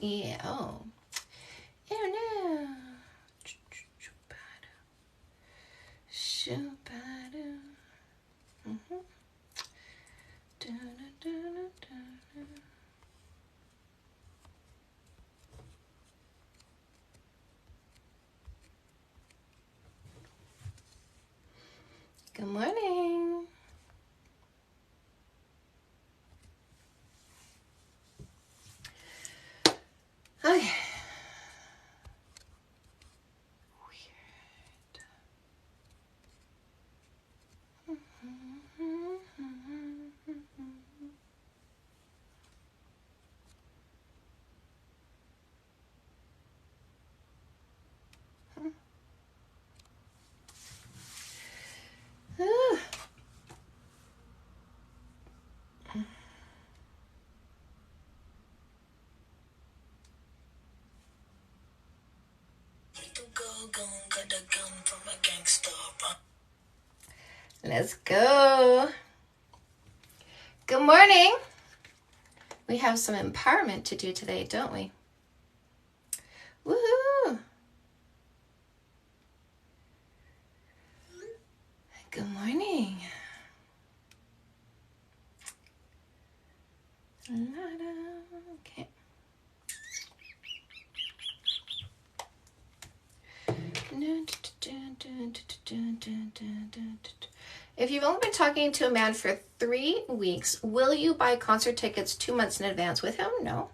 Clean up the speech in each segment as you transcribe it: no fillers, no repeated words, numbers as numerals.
Yeah. Oh. Oh no. Good morning. Okay. Let's go. Good morning. We have some empowerment to do today, don't we? Woohoo! Good morning. Okay. If you've only been talking to a man for 3 weeks, will you buy concert tickets 2 months in advance with him? No.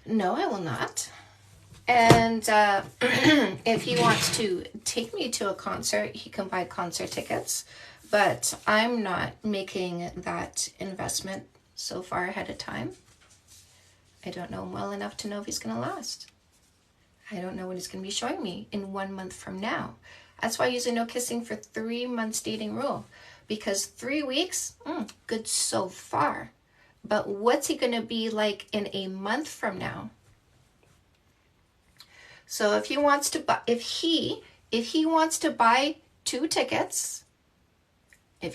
No, I will not. And if he wants to take me to a concert, he can buy concert tickets. But I'm not making that investment so far ahead of time. I don't know him well enough to know if he's going to last. I don't know what he's going to be showing me in 1 month from now. That's why I use a no kissing for 3 months dating rule. Because 3 weeks, good so far. But what's he going to be like in a month from now? So if he wants to buy, if he wants to buy 2 tickets, and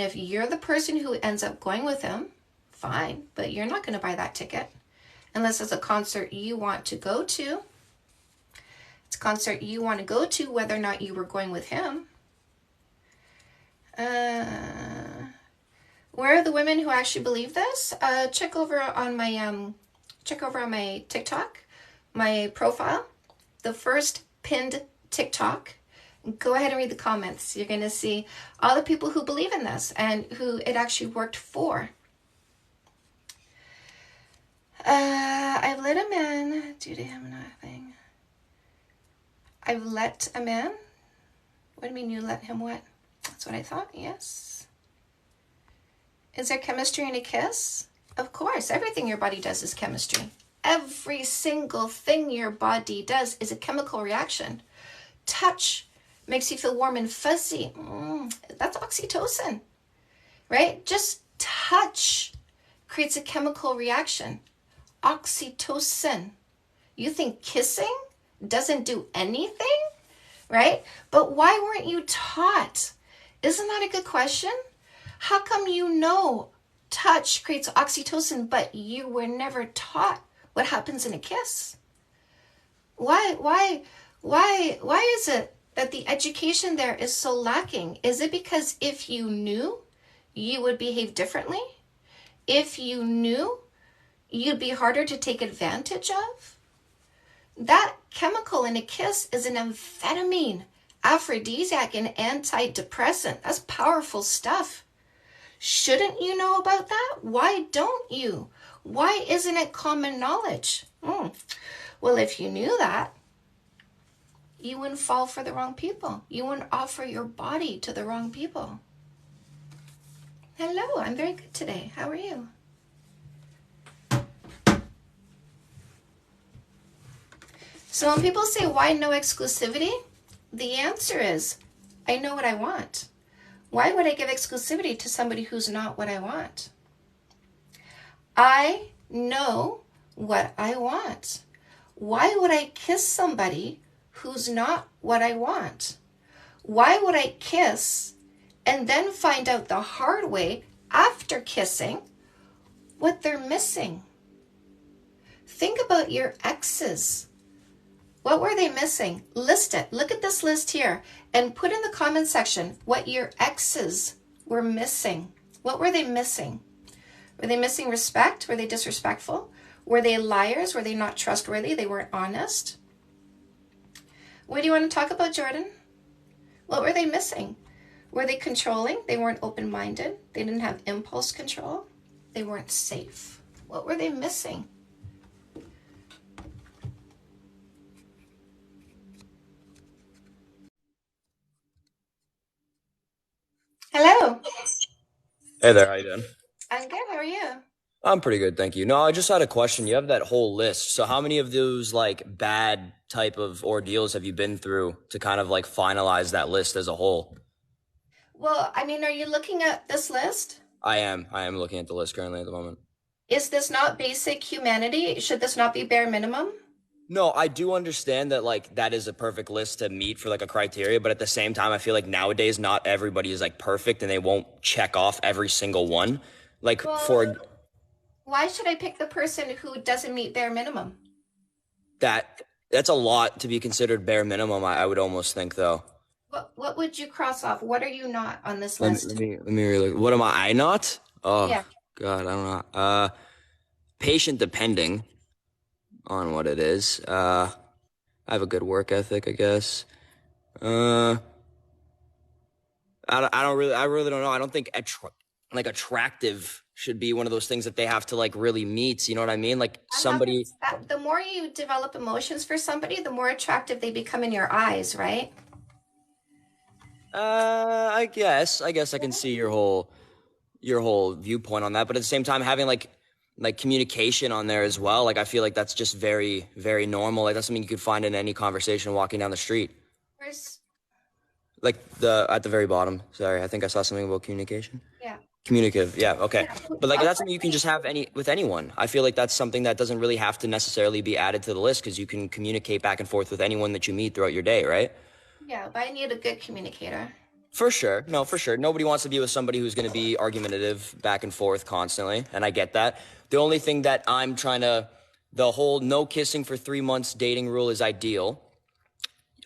if you're the person who ends up going with him, fine, but you're not going to buy that ticket unless it's a concert you want to go to. It's a concert you want to go to, whether or not you were going with him. Where are the women who actually believe this? Check over on my TikTok, my profile, the first pinned TikTok. Go ahead and read the comments. You're going to see all the people who believe in this and who it actually worked for. I've let a man do to him nothing. I've let a man? What do you mean you let him what? That's what I thought, yes. Is there chemistry in a kiss? Of course, everything your body does is chemistry. Every single thing your body does is a chemical reaction. Touch makes you feel warm and fuzzy. That's oxytocin, right? Just touch creates a chemical reaction. Oxytocin. You think kissing doesn't do anything, right? But why weren't you taught? Isn't that a good question? How come you know touch creates oxytocin, but you were never taught what happens in a kiss? Why is it that the education there is so lacking? Is it because if you knew, you would behave differently? If you knew, you'd be harder to take advantage of? That chemical in a kiss is an amphetamine, aphrodisiac, and antidepressant. That's powerful stuff. Shouldn't you know about that? Why don't you? Why isn't it common knowledge? Well, if you knew that, you wouldn't fall for the wrong people. You wouldn't offer your body to the wrong people. Hello, I'm very good today. How are you? So when people say, why no exclusivity? The answer is, I know what I want. Why would I give exclusivity to somebody who's not what I want? I know what I want. Why would I kiss somebody who's not what I want? Why would I kiss and then find out the hard way after kissing what they're missing. Think about your exes. What were they missing? List it. Look at this list here and put in the comment section what your exes were missing. What were they missing? Were they missing respect? Were they disrespectful? Were they liars? Were they not trustworthy? They weren't honest? What do you want to talk about, Jordan? What were they missing? Were they controlling? They weren't open-minded. They didn't have impulse control. They weren't safe. What were they missing? Hello. Hey there, how you doing? I'm good. How are you? I'm pretty good, thank you. No, I just had a question. You have that whole list. So how many of those like bad type of ordeals have you been through to kind of like finalize that list as a whole? Well, I mean, are you looking at this list? I am looking at the list currently at the moment. Is this not basic humanity? Should this not be bare minimum? No, I do understand that like that is a perfect list to meet for like a criteria, but at the same time, I feel like nowadays not everybody is like perfect and they won't check off every single one. Like Well, for why should I pick the person who doesn't meet bare minimum? that, that's a lot to be considered bare minimum, I would almost think though. What would you cross off? What are you not on this Let me list? let me let me really. What am I not? Oh Yeah. God, I don't know. Patient depending on what it is. I have a good work ethic, I guess. Uh, I really don't know. I don't think like attractive should be one of those things that they have to like really meet. You know what I mean? Like I'm not gonna, somebody. the more you develop emotions for somebody, the more attractive they become in your eyes, right? I guess I can see your whole viewpoint on that, but at the same time, having like communication on there as well. Like I feel like that's just very very normal. Like that's something you could find in any conversation walking down the street. Where's, Like the at the very bottom. Sorry, I think I saw something about communication. yeah. Communicative, yeah, okay. Yeah. But like that's something you can Okay. just have any with anyone. I feel like that's something that doesn't really have to necessarily be added to the list because you can communicate back and forth with anyone that you meet throughout your day, right? Yeah, but I need a good communicator. For sure. No, for sure. Nobody wants to be with somebody who's going to be argumentative back and forth constantly, and I get that. The only thing that I'm trying to, the whole no kissing for 3 months dating rule is ideal.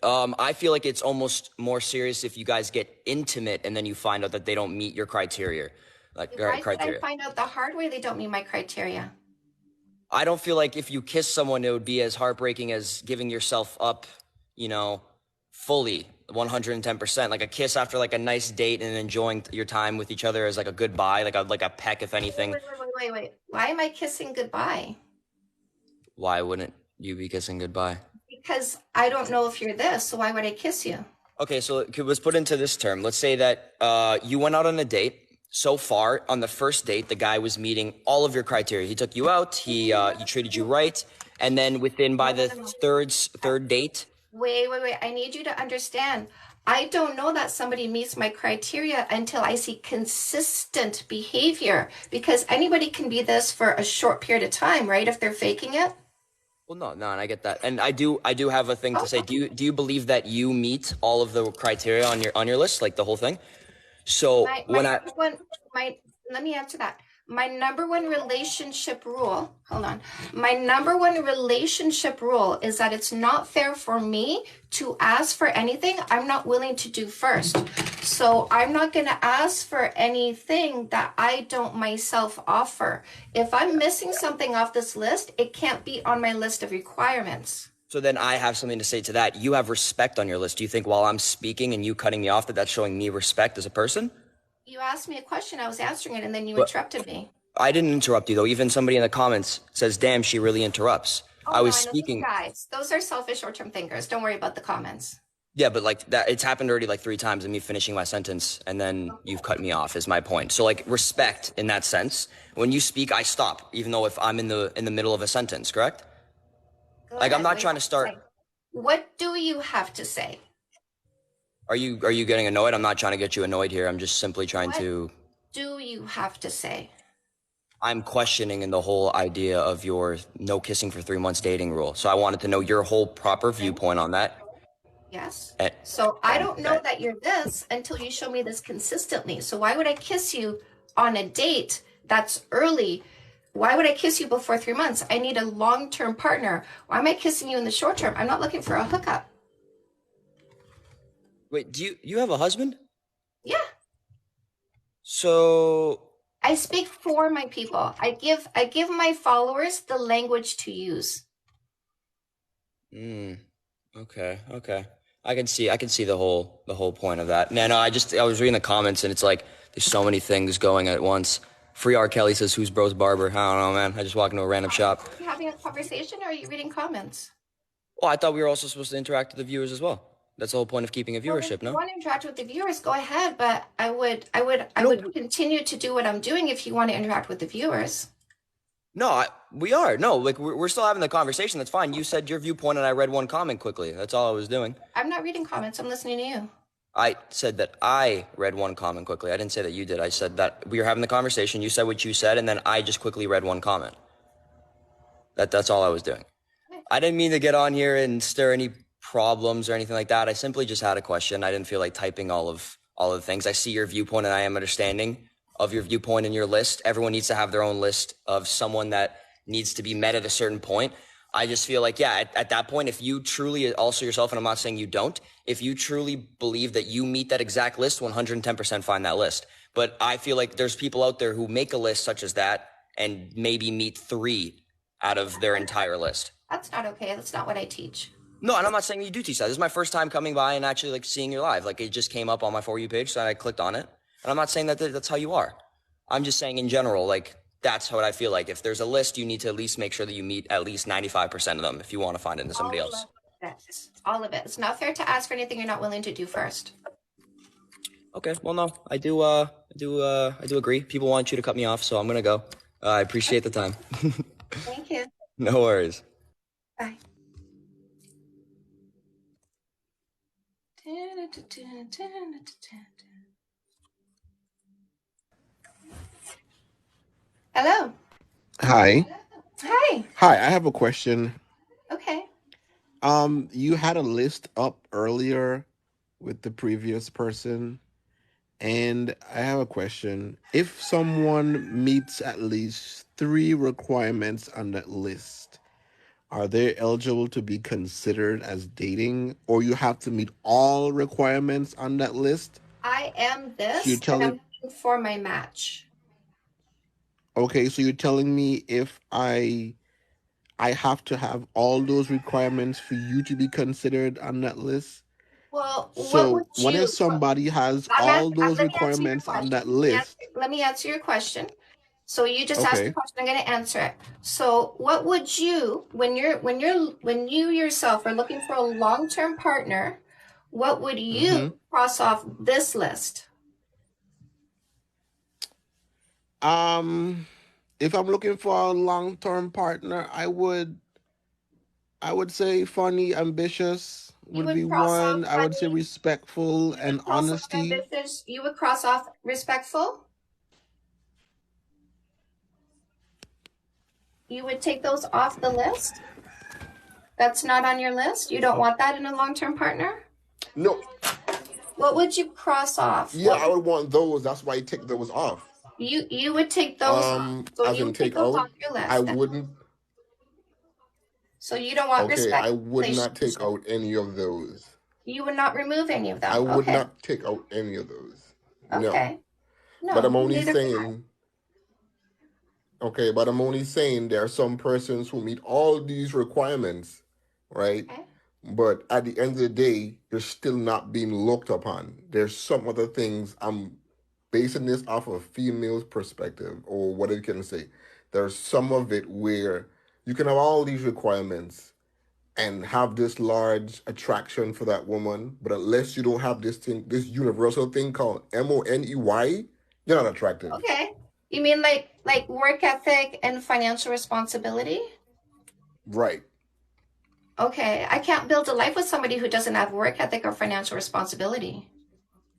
I feel like it's almost more serious if you guys get intimate and then you find out that they don't meet your criteria, like Why should I criteria. find out the hard way they don't meet my criteria? I don't feel like if you kiss someone, it would be as heartbreaking as giving yourself up, you know, fully 110%. Like a kiss after like a nice date and enjoying your time with each other is like a goodbye, like a peck, if anything. Wait. Why am I kissing goodbye? Why wouldn't you be kissing goodbye? Because I don't know if you're this, so why would I kiss you? Okay, so let's put into this term. Let's say that you went out on a date. So far, on the first date, the guy was meeting all of your criteria. He took you out. He treated you right, and then within by the No. third date. Wait. I need you to understand. I don't know that somebody meets my criteria until I see consistent behavior because anybody can be this for a short period of time, right? If they're faking it. Well, no, and I get that, and I do have a thing to Oh, say. Do you believe that you meet all of the criteria on your list, like the whole thing? So my number one my let me answer that. My number one relationship rule, hold on. My number one relationship rule is that it's not fair for me to ask for anything I'm not willing to do first. So I'm not going to ask for anything that I don't myself offer. If I'm missing something off this list, it can't be on my list of requirements. so then I have something to say to that. You have respect on your list. Do you think while I'm speaking and you cutting me off that that's showing me respect as a person? You asked me a question, I was answering it, and then you But interrupted me. I didn't interrupt you though. Even somebody in the comments says, "Damn, she really interrupts." Oh I no, was I know those speaking. guys. Those are selfish short-term thinkers. Don't worry about the comments. Yeah, but like that, it's happened already like three times of me finishing my sentence and then you've cut me off is my point. So like respect in that sense. When you speak, I stop, even though if I'm in the middle of a sentence, correct? Go Like I'm ahead. not What do you trying to have to start. say? What do you have to say? Are you getting annoyed? I'm not trying to get you annoyed here. I'm just simply trying What to. do you have to say? I'm questioning in the whole idea of your no kissing for 3 months dating rule. So I wanted to know your whole proper Okay. viewpoint on that. Yes. And, So I and, don't know and that you're this until you show me this consistently. So why would I kiss you on a date, that's early. Why would I kiss you before 3 months? I need a long-term partner. Why am I kissing you in the short term? I'm not looking for a hookup. Wait, do you have a husband? Yeah. So, I speak for my people. I give my followers the language to use. okay, okay. I can see the whole point of that. No, I was reading the comments and it's like there's so many things going at once. Free R. Kelly says, "Who's bro's barber?" I don't know, man. I just walk into a random shop. Are you having a conversation or are you reading comments? Well, I thought we were also supposed to interact with the viewers as well. That's the whole point of keeping a Well, if viewership, you no? want to interact with the viewers, go ahead, but I would continue to do what I'm doing if you want to interact with the viewers. No, we are. No, like we're still having the conversation. That's fine. You said your viewpoint and I read one comment quickly. That's all I was doing. I'm not reading comments. I'm listening to you. I said that I read one comment quickly. I didn't say that you did. I said that we were having the conversation. You said what you said, and then I just quickly read one comment. That's all I was doing. I didn't mean to get on here and stir any problems or anything like that. I simply just had a question. I didn't feel like typing all of the things. I see your viewpoint and I am understanding of your viewpoint and your list. Everyone needs to have their own list of someone that needs to be met at a certain point. I just feel like, yeah, at that point, if you truly also yourself, and I'm not saying you don't, if you truly believe that you meet that exact list, 110% find that list. But I feel like there's people out there who make a list such as that and maybe meet 3 out of their entire list. That's not okay. That's not what I teach. No, and I'm not saying you do teach that. This is my first time coming by and actually like seeing your live. Like it just came up on my For You page, so I clicked on it. And I'm not saying that that's how you are. I'm just saying in general, like that's what I feel like. If there's a list, you need to at least make sure that you meet at least 95% of them if you want to find it in somebody else. All of it. It's not fair to ask for anything you're not willing to do first. Okay, well, no, I do agree. People want you to cut me off, so I'm gonna go. I appreciate the time. Thank you. No worries. Bye. Hello. Hi. Hi. Hi, I have a question. Okay. You had a list up earlier with the previous person, and I have a question. If someone meets at least 3 requirements on that list, are they eligible to be considered as dating, or you have to meet all requirements on that list? I am So you're this, and I'm telling, looking for my match. okay, so you're telling me if I have to have all those requirements for you to be considered on that list? Well, what would So what if you? somebody has all those Let me answer your requirements on question. that list? Let me answer your question. So you just asked the Okay. question. I'm going to answer it. So what would you, when you yourself are looking for a long-term partner, what would Mm-hmm. you cross off this list? If I'm looking for a long-term partner, I would say funny, ambitious You would would be cross off one. I would say funny. respectful You and would cross off honesty. ambitious. You would cross off respectful. You would take those off the list. That's not on your list. You don't want that in a long-term partner. No, What would you cross off? yeah, I would want those. That's why I take those off. You would take those off. So As you in would take take those out. off your I list. wouldn't. So you don't want Okay, respect I would not take relationship. out any of those. You would not remove any of I them. would Okay. not take out any of those. No. Okay. But I'm No, only neither would I. saying, okay, but I'm only saying there are some persons who meet all these requirements, right? Okay. But at the end of the day, they're still not being looked upon. There's some other things. I'm basing this off of a female's perspective, or what I can say. There's some of it where you can have all these requirements and have this large attraction for that woman, but unless you don't have this thing, this universal thing called MONEY, you're not attractive. Okay. You mean like work ethic and financial responsibility? Right. Okay. I can't build a life with somebody who doesn't have work ethic or financial responsibility.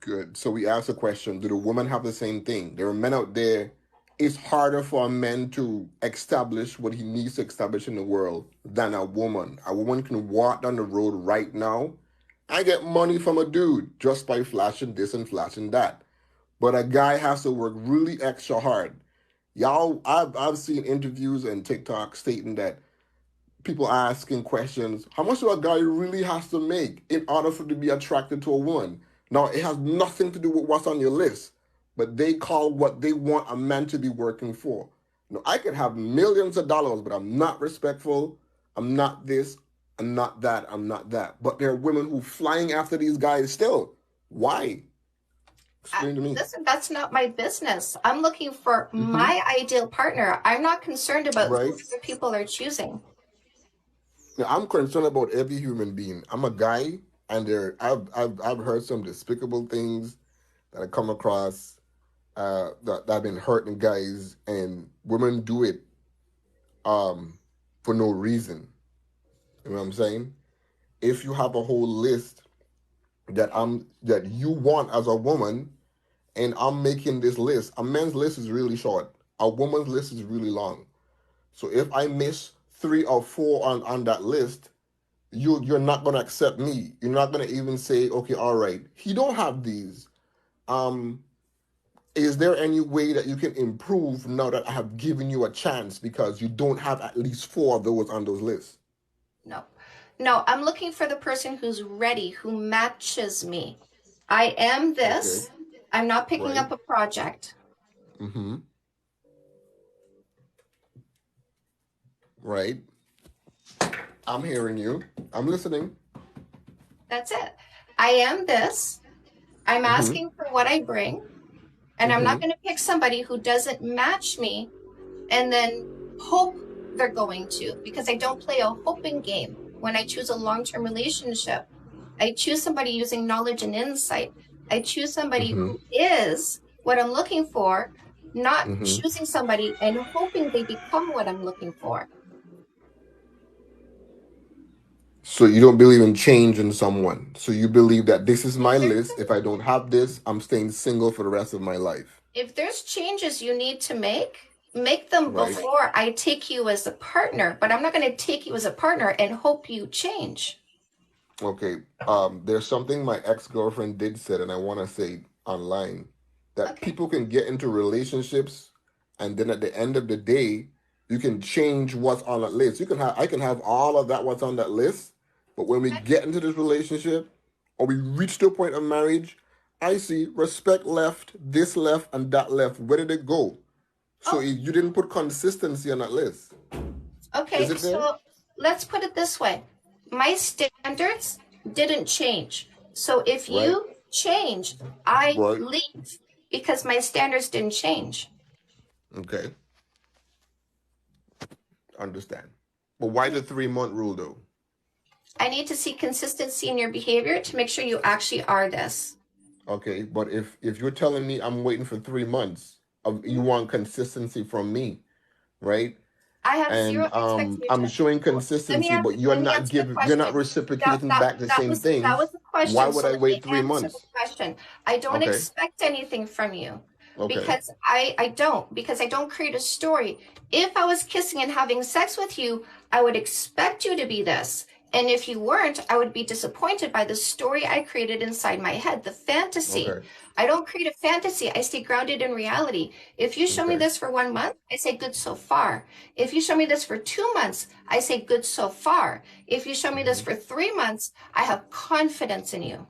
Good. So we asked the question, do the women have the same thing? There are men out there. It's harder for a man to establish what he needs to establish in the world than a woman. A woman can walk down the road right now and get money from a dude just by flashing this and flashing that. but a guy has to work really extra hard. Y'all, I've seen interviews and TikTok stating that people asking questions, how much do a guy really has to make in order for to be attracted to a woman? Now, it has nothing to do with what's on your list, but they call what they want a man to be working for. Now, I could have millions of dollars, but I'm not respectful. I'm not this. I'm not that. I'm not that. But there are women who flying after these guys still. Why? Explain to me. Listen, that's not my business. I'm looking for my ideal partner. I'm not concerned about who Right? other people are choosing. Now, I'm concerned about every human being. I'm a guy, and I've heard some despicable things that I come across that have been hurting guys, and women do it for no reason. You know what I'm saying? If you have a whole list that you want as a woman, and I'm making this list, a man's list is really short. A woman's list is really long. So if I miss 3 or 4 on that list, you're not gonna accept me. You're not gonna even say, okay, all right, he don't have these. Um, is there any way that you can improve now that I have given you a chance because you don't have at least 4 of those on those lists? No. No, I'm looking for the person who's ready, who matches me. I am Okay, this. I'm not picking right. up a project. Mm-hmm. Right. I'm hearing you. I'm listening. That's it. I am this. I'm Mm-hmm. asking for what I bring, and I'm not Mm-hmm. going to pick somebody who doesn't match me and then hope they're going to, because I don't play a hoping game when I choose a long-term relationship. I choose somebody using knowledge and insight. I choose somebody Mm-hmm. who is what I'm looking for, not Mm-hmm. choosing somebody and hoping they become what I'm looking for. So you don't believe in change in someone. So you believe that this is my If there's list. If I don't have this, I'm staying single for the rest of my life. if there's changes you need to make them Right? before I take you as a partner, but I'm not going to take you as a partner and hope you change. Okay. There's something my ex-girlfriend did said, and I want to say online that Okay. people can get into relationships, and then at the end of the day, you can change what's on that list. I can have all of that what's on that list, but when we Okay. get into this relationship or we reach the point of marriage, I see respect left, this left, and that left. Where did it go? So Oh, you didn't put consistency on that list. Is okay. it there? So let's put it this way. My standards didn't change. So if Right? you change, I Right. leave because my standards didn't change. Okay. Understand. But why the 3 month rule though? I need to see consistency in your behavior to make sure you actually are this. Okay, but if you're telling me I'm waiting for 3 months, you want consistency from me, right? I have And zero I'm expectation. showing Let me consistency, answer, but let me answer the you're not question. That reciprocating that back the that same was that was things. the Why question. would So I let me wait three answer the months? question. I don't Okay, expect anything from you okay, because I don't create a story. If I was kissing and having sex with you, I would expect you to be this. And if you weren't, I would be disappointed by the story I created inside my head, the fantasy. okay, I don't create a fantasy. I stay grounded in reality. If you show me okay, this for 1 month, I say good so far. If you show me this for 2 months, I say good so far. If you show me this hmm, for 3 months, I have confidence in you.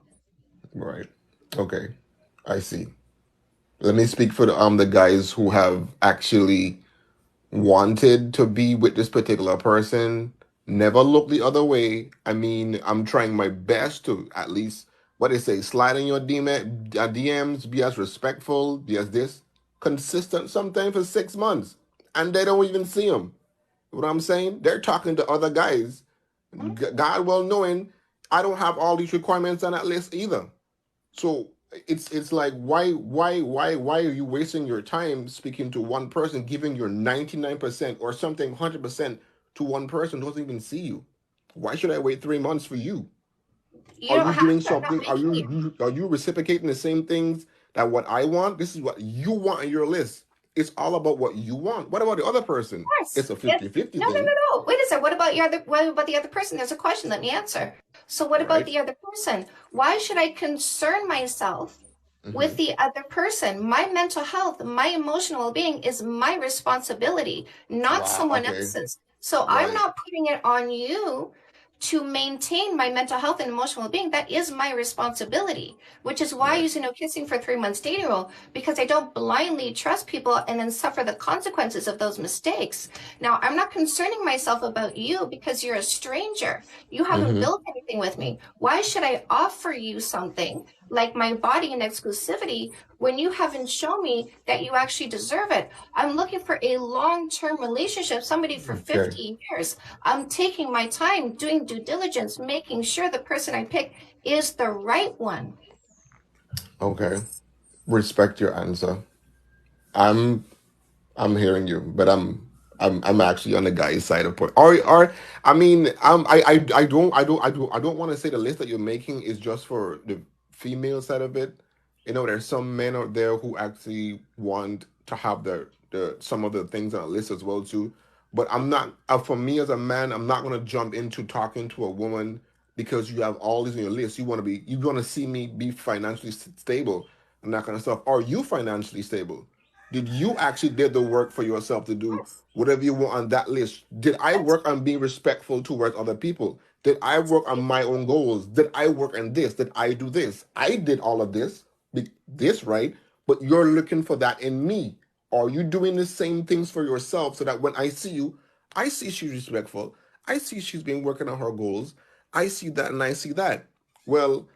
right, okay. I see. Let me speak for the guys who have actually wanted to be with this particular person, never look the other way. I mean, I'm trying my best to at least what they say, slide in your DMs, be as respectful, be as this consistent. Sometimes for 6 months, and they don't even see them. What I'm saying, they're talking to other guys. God well knowing, I don't have all these requirements on that list either. So it's like why are you wasting your time speaking to one person, giving your 99% or something 100% to one person who doesn't even see you? Why should I wait 3 months for you? You Are don't you have doing to. I'm not something? making you. Are you reciprocating the same things that what I want? This is what you want on your list. It's all about what you want. What about the other person? Yes. It's a Yes. 50-50 No, no, thing, no, no. Wait a second. What about the other person? There's a question. Let me answer. So what about right? the other person? Why should I concern myself Mm-hmm. with the other person. My mental health, my emotional well-being is my responsibility, not Wow. someone Okay. else's. So I'm Right. not putting it on you to maintain my mental health and emotional well-being. That is my responsibility, which is why I Right. use a no kissing for 3 months dating rule, because I don't blindly trust people and then suffer the consequences of those mistakes. Now, I'm not concerning myself about you because you're a stranger. You haven't Mm-hmm. built anything with me. Why should I offer you something like my body and exclusivity when you haven't shown me that you actually deserve it? I'm looking for a long-term relationship, somebody for Okay. 50 years. I'm taking my time, doing due diligence, making sure the person I pick is the right one. Okay. Respect your answer. I'm I'm hearing you, but I'm actually on the guy's side of point. Or I mean, I don't want to say the list that you're making is just for the female side of it. You know, there's some men out there who actually want to have the some of the things on a list as well too. But I'm not. For me as a man, I'm not gonna jump into talking to a woman because you have all these on your list. You want to see me be financially stable and that kind of stuff. Are you financially stable? Did you actually did the work for yourself to do Yes, whatever you want on that list? Did I that's work on being respectful towards other people? Did I work on my own goals? Did I work on this? Did I do this? I did all of this right, but you're looking for that in me. Are you doing the same things for yourself so that when I see you, I see she's respectful. I see she's been working on her goals. I see that and I see that. Well,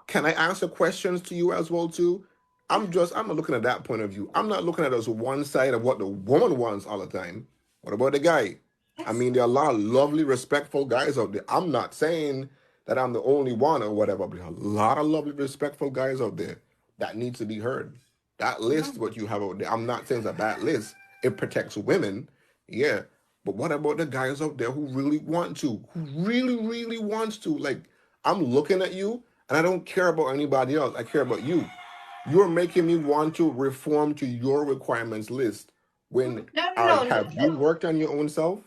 can I answer questions to you as well too? I'm not looking at that point of view. I'm not looking at it as one side of what the woman wants all the time. What about the guy? I yes. mean, there are a lot of lovely, respectful guys out there. I'm not saying that I'm the only one or whatever, but there are a lot of lovely, respectful guys out there that needs to be heard. That list, Mhm. what you have out there, I'm not saying it's a bad list. It protects women, yeah. But what about the guys out there who really want to, who really, really wants to? Like, I'm looking at you and I don't care about anybody else. I care about you. You're making me want to reform to your requirements list when No, I no, no, have you worked on your own self?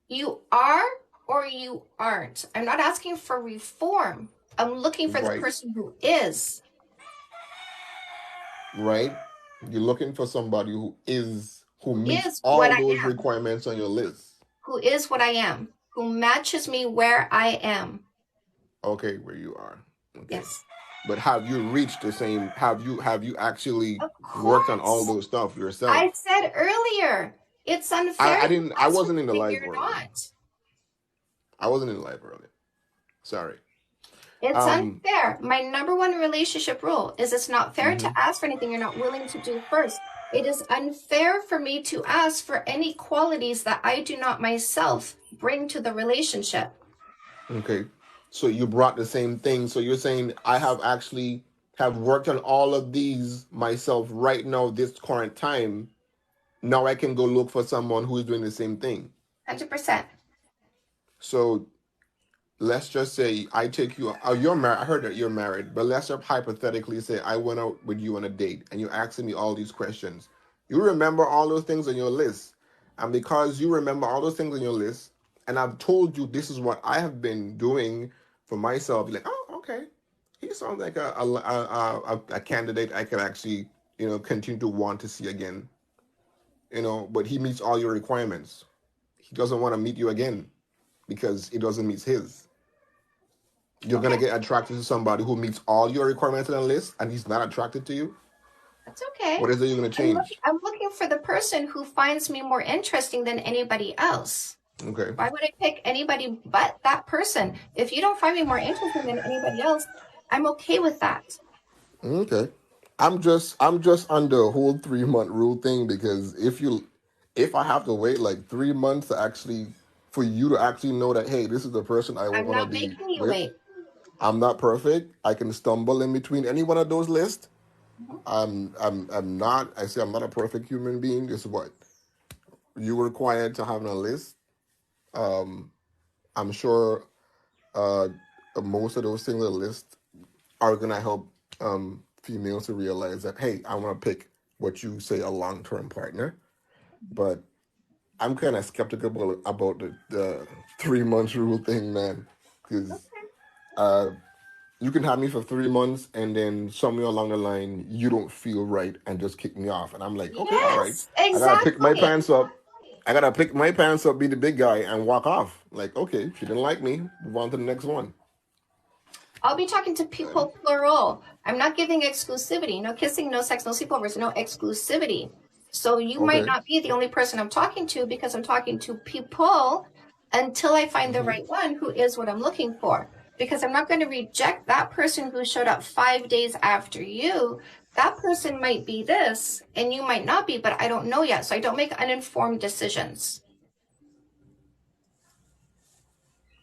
you are or you aren't. I'm not asking for reform. I'm looking for the Right, person who is. right. You're looking for somebody who Who meets is what all I those am. requirements on your list. Who is what I am. Who matches me where I am. Okay, where you are. Okay. Yes. But have you reached the same have you actually Of worked on all course. those stuff yourself? I said earlier, it's unfair I to didn't I ask for wasn't in the something live you're earlier. not. I wasn't in the live earlier. Sorry. It's Um unfair. My number one relationship rule is it's not fair mhm. to ask for anything you're not willing to do first. It is unfair for me to ask for any qualities that I do not myself bring to the relationship. Okay. So you brought the same thing. So you're saying I have actually have worked on all of these myself right now, this current time. Now I can go look for someone who is doing the same thing. 100%. So let's just say I take you. Oh, you're married. I heard that you're married, but let's just hypothetically say I went out with you on a date and you're asking me all these questions. You remember all those things on your list, and because you remember all those things on your list, and I've told you this is what I have been doing for myself, you're like, oh, okay, he sounds like a candidate I could actually continue to want to see again. But he meets all your requirements. He doesn't want to meet you again because it doesn't meet his. You're gonna Okay. get attracted to somebody who meets all your requirements on the list, and he's not attracted to you. That's okay. What is it you're gonna change? I'm looking for the person who finds me more interesting than anybody else. Okay, Why would I pick anybody but that person? If you don't find me more interesting than anybody else, I'm okay with that. okay. I'm just on the whole 3 month rule thing because if I have to wait like 3 months to actually for you to actually know that hey, this is the person I I'm want to not be making you with. wait. I'm not perfect. I can stumble in between any one of those lists. Mhm. I'm not. I say I'm not a perfect human being. This is what you were required to have on a list. Um, I'm sure uh, most of those things on the list are gonna help females to realize that hey, I want to pick what you say a long term partner. But I'm kind of skeptical about the 3 months rule thing, man, because Okay. uh, you can have me for 3 months, and then somewhere along the line, you don't feel right and just kick me off. And I'm like, okay, all right. Yes, I gotta pick my exactly. pants up. I gotta pick my pants up, be the big guy, and walk off. Like, okay, she didn't like me. Move on to the next one. I'll be talking to Right. people plural. I'm not giving exclusivity. No kissing, no sex, no sleepovers, no exclusivity. So you might Okay. not be the only person I'm talking to because I'm talking to people until I find the Hmm. right one who is what I'm looking for. Because I'm not going to reject that person who showed up 5 days after you. That person might be this and you might not be, but I don't know yet. So I don't make uninformed decisions.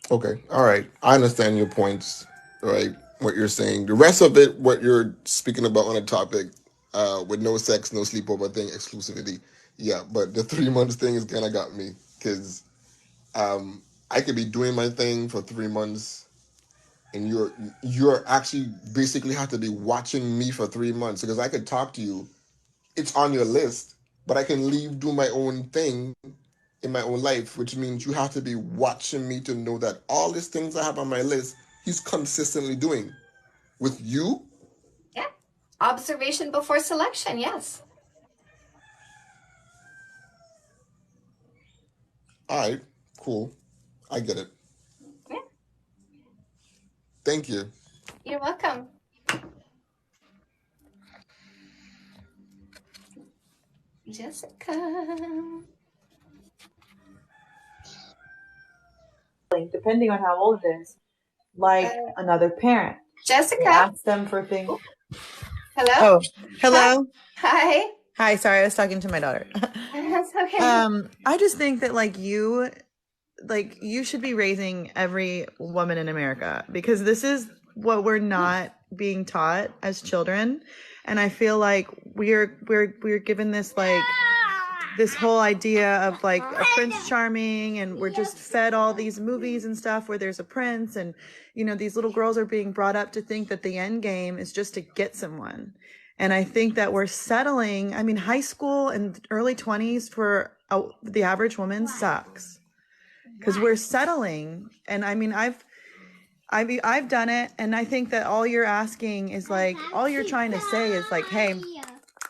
Okay. All right. I understand your points. Right. What you're saying. The rest of it, what you're speaking about on the topic, with no sex, no sleepover thing, exclusivity. Yeah. But the 3 months thing is kind of got me because um, I could be doing my thing for 3 months, and you're actually basically have to be watching me for 3 months because I could talk to you. It's on your list, but I can leave, do my own thing in my own life, which means you have to be watching me to know that all these things I have on my list, he's consistently doing. With you, Yeah. Observation before selection. Yes. all right, cool. I get it. Yeah. Thank you. You're welcome. Jessica. Depending on how old it is, like Uh, another parent. They Jessica. ask them for things. Oh, hello. Oh, Hi. hello. Hi. Hi, sorry, I was talking to my daughter. That's okay. I just think that you should be raising every woman in America because this is what we're not being taught as children. And I feel like we're given this whole idea of like a Prince Charming, and we're just fed all these movies and stuff where there's a prince, and these little girls are being brought up to think that the end game is just to get someone. And I think that we're settling. I mean, high school and early 20s for the average woman sucks because we're settling. And I mean, I've done it, and I think that all you're asking is like, all you're trying to say is like, hey,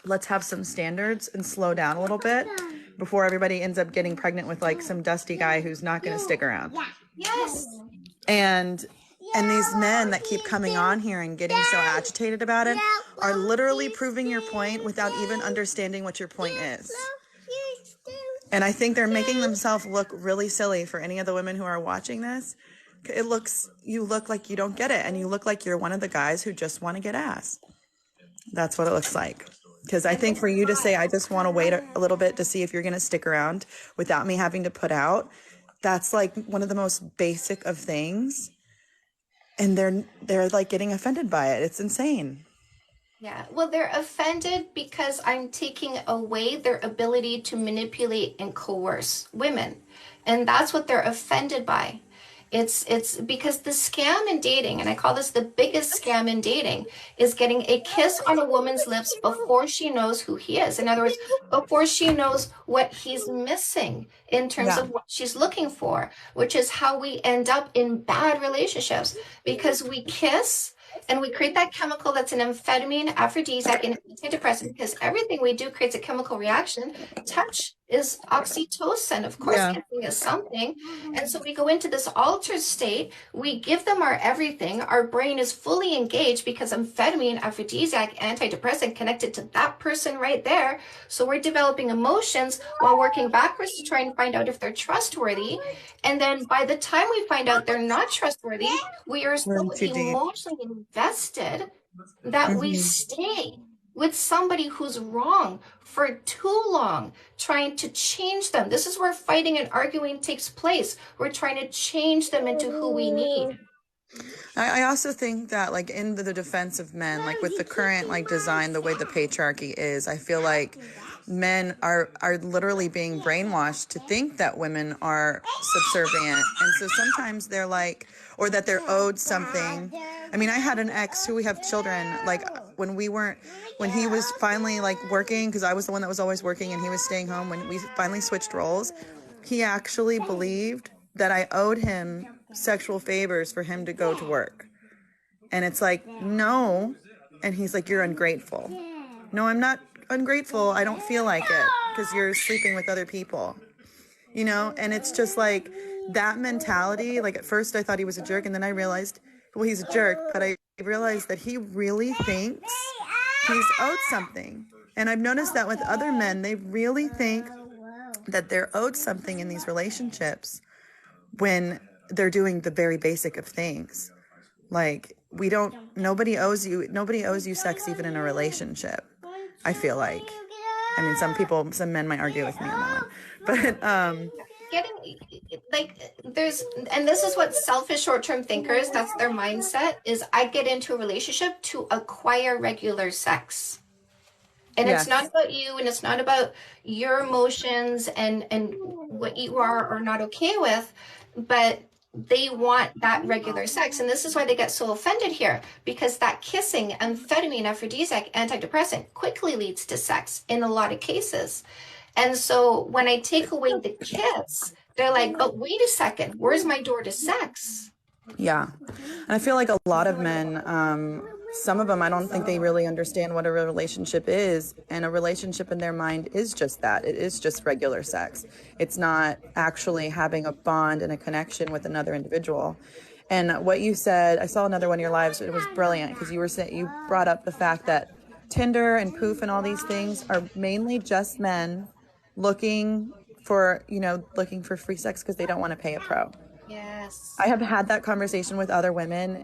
let's have some standards and slow down a little bit before everybody ends up getting pregnant with like some dusty guy who's not going to stick around. Yes. And these men that keep coming on here and getting so agitated about it are literally proving your point without even understanding what your point is. And I think they're making themselves look really silly for any of the women who are watching this. You look like you don't get it, and you look like you're one of the guys who just want to get ass. That's what it looks like. Because I think for you to say, I just want to wait a little bit to see if you're going to stick around without me having to put out, that's like one of the most basic of things. And they're like getting offended by it. It's insane. Yeah. Well, they're offended because I'm taking away their ability to manipulate and coerce women. And that's what they're offended by. It's because the scam in dating, and I call this the biggest scam in dating, is getting a kiss on a woman's lips before she knows who he is. In other words, before she knows what he's missing in terms Yeah. of what she's looking for, which is how we end up in bad relationships because we kiss and we create that chemical that's an amphetamine, aphrodisiac, and antidepressant because everything we do creates a chemical reaction. Touch is oxytocin. Of course, Yeah. kissing is something. And so we go into this altered state. We give them our everything. Our brain is fully engaged because amphetamine, aphrodisiac, antidepressant connected to that person right there. So we're developing emotions while working backwards to try and find out if they're trustworthy. And then by the time we find out they're not trustworthy, we are We're so in too deep. emotionally invested that we Mhm. stay with somebody who's wrong for too long, trying to change them. This is where fighting and arguing takes place. We're trying to change them into who we need. I also think that like in the defense of men, like with the current like design, the way the patriarchy is, I feel like men are literally being brainwashed to think that women are subservient. And so sometimes they're like, or that they're owed something. I mean, I had an ex who we have children, like when he was finally like working, because I was the one that was always working and he was staying home, when we finally switched roles, he actually believed that I owed him sexual favors for him to go to work. And it's like, no. And he's like, you're ungrateful. No, I'm not ungrateful. I don't feel like it because you're sleeping with other people, you know? And it's just like that mentality. Like at first I thought he was a jerk, and then I realized, well, he's a jerk, but I realized that he really thinks he's owed something. And I've noticed that with other men, they really think that they're owed something in these relationships when they're doing the very basic of things. Like nobody owes you sex even in a relationship, I feel like. I mean, some men might argue with me on that one, but Getting like and this is what selfish short-term thinkers, that's their mindset, is I get into a relationship to acquire regular sex. And yes. It's not about you, and it's not about your emotions and what you are or not okay with, but they want that regular sex. And this is why they get so offended here, because that kissing, amphetamine, aphrodisiac, antidepressant quickly leads to sex in a lot of cases. And so when I take away the kiss, they're like, but wait a second, where's my door to sex? Yeah. And I feel like a lot of men, some of them, I don't think they really understand what a relationship is. And a relationship in their mind is just that. It is just regular sex. It's not actually having a bond and a connection with another individual. And what you said, I saw another one of your lives. It was brilliant because you brought up the fact that Tinder and Poof and all these things are mainly just men looking for free sex because they don't want to pay a pro. Yes. I have had that conversation with other women,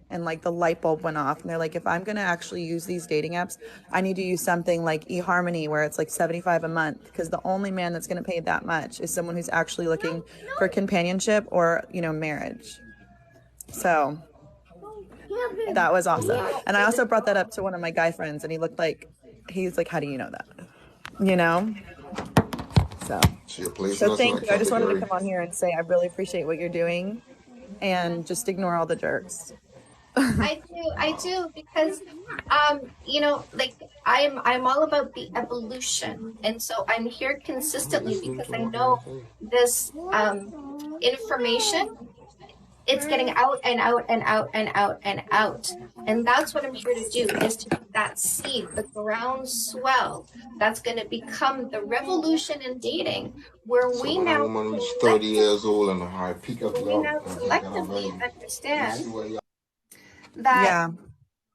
and like the light bulb went off, and they're like, if I'm going to actually use these dating apps, I need to use something like eHarmony where it's like $75 a month, because the only man that's going to pay that much is someone who's actually looking for companionship or, marriage. So that was awesome. And I also brought that up to one of my guy friends, and he's like, how do you know that? So thank you. I just wanted to come on here and say I really appreciate what you're doing, and just ignore all the jerks. I do, because like I'm all about the evolution, and so I'm here consistently because I know this information, it's getting out and out and out and out and out. And that's what I'm here to do, is to be that seed, the groundswell that's going to become the revolution in dating, where we now woman who's 30 years old and high peak of love. collectively understand that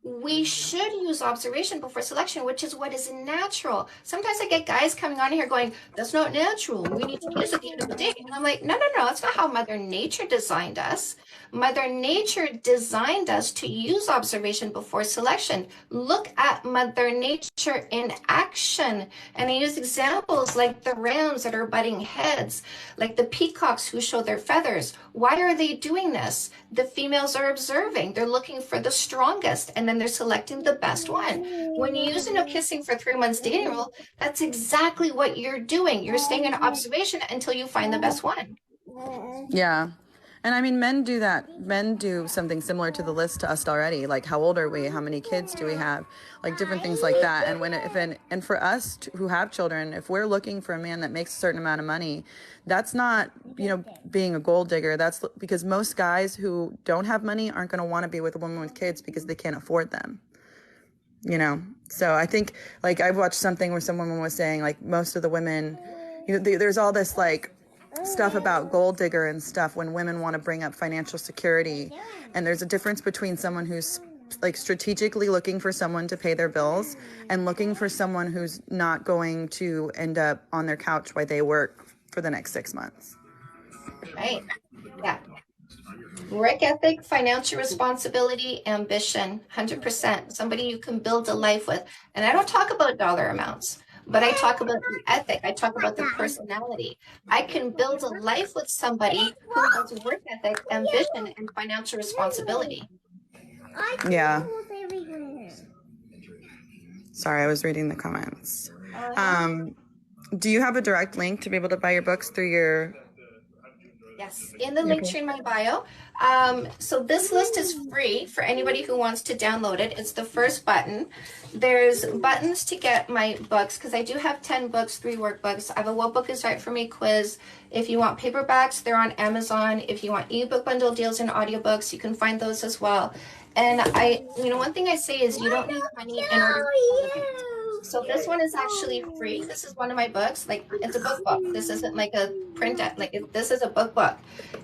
we should use observation before selection, which is what is natural. Sometimes I get guys coming on here going, that's not natural, we need to kiss at the end of the day. And I'm like, no, that's not how Mother Nature designed us. Mother Nature designed us to use observation before selection. Look at Mother Nature in action. And I use examples like the rams that are butting heads, like the peacocks who show their feathers. Why are they doing this? The females are observing. They're looking for the strongest, and then they're selecting the best one. When you use a no kissing for 3 months dating rule, that's exactly what you're doing. You're staying in observation until you find the best one. Yeah. And I mean, men do that. Men do something similar to the list to us already. Like, how old are we? How many kids do we have? Like different things like that. And for us who have children, if we're looking for a man that makes a certain amount of money, that's not, being a gold digger. That's because most guys who don't have money aren't going to want to be with a woman with kids because they can't afford them. So I think, like, I watched something where someone was saying, like, most of the women, there's all this like stuff about gold digger and stuff when women want to bring up financial security, and there's a difference between someone who's like strategically looking for someone to pay their bills and looking for someone who's not going to end up on their couch while they work for the next 6 months. Right. Yeah. Work ethic, financial responsibility, ambition, 100%. Somebody you can build a life with. And I don't talk about dollar amounts, but I talk about the ethic. I talk about the personality. I can build a life with somebody who has work ethic, ambition, and financial responsibility. Yeah. Sorry, I was reading the comments. Do you have a direct link to be able to buy your books through your... Yes, in the link tree in my bio. So this list is free for anybody who wants to download it. It's the first button. There's buttons to get my books, because I do have 10 books, 3 workbooks. I have a What Book is Right for Me quiz. If you want paperbacks, they're on Amazon. If you want ebook bundle deals and audiobooks, you can find those as well. And one thing I say is you don't need money in order to elevate. So this one is actually free. This is one of my books. Like, it's a book. This isn't like a print. This is a book.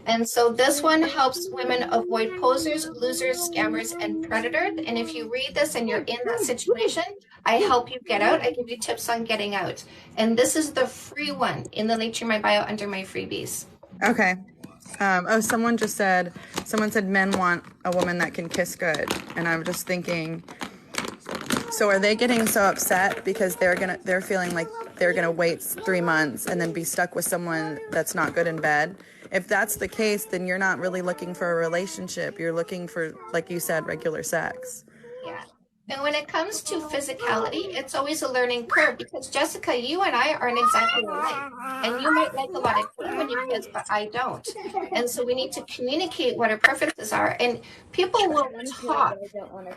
And so this one helps women avoid posers, losers, scammers, and predators. And if you read this and you're in that situation, I help you get out. I give you tips on getting out. And this is the free one in the link to my bio under my freebies. Okay. Someone said men want a woman that can kiss good. And I'm just thinking, so are they getting so upset because they're feeling like they're gonna wait 3 months and then be stuck with someone that's not good in bed? If that's the case, then you're not really looking for a relationship. You're looking for, like you said, regular sex. Yeah. And when it comes to physicality, it's always a learning curve because Jessica, you and I aren't exactly alike. And you might like a lot of food when you're kids, but I don't. And so we need to communicate what our preferences are. And people will talk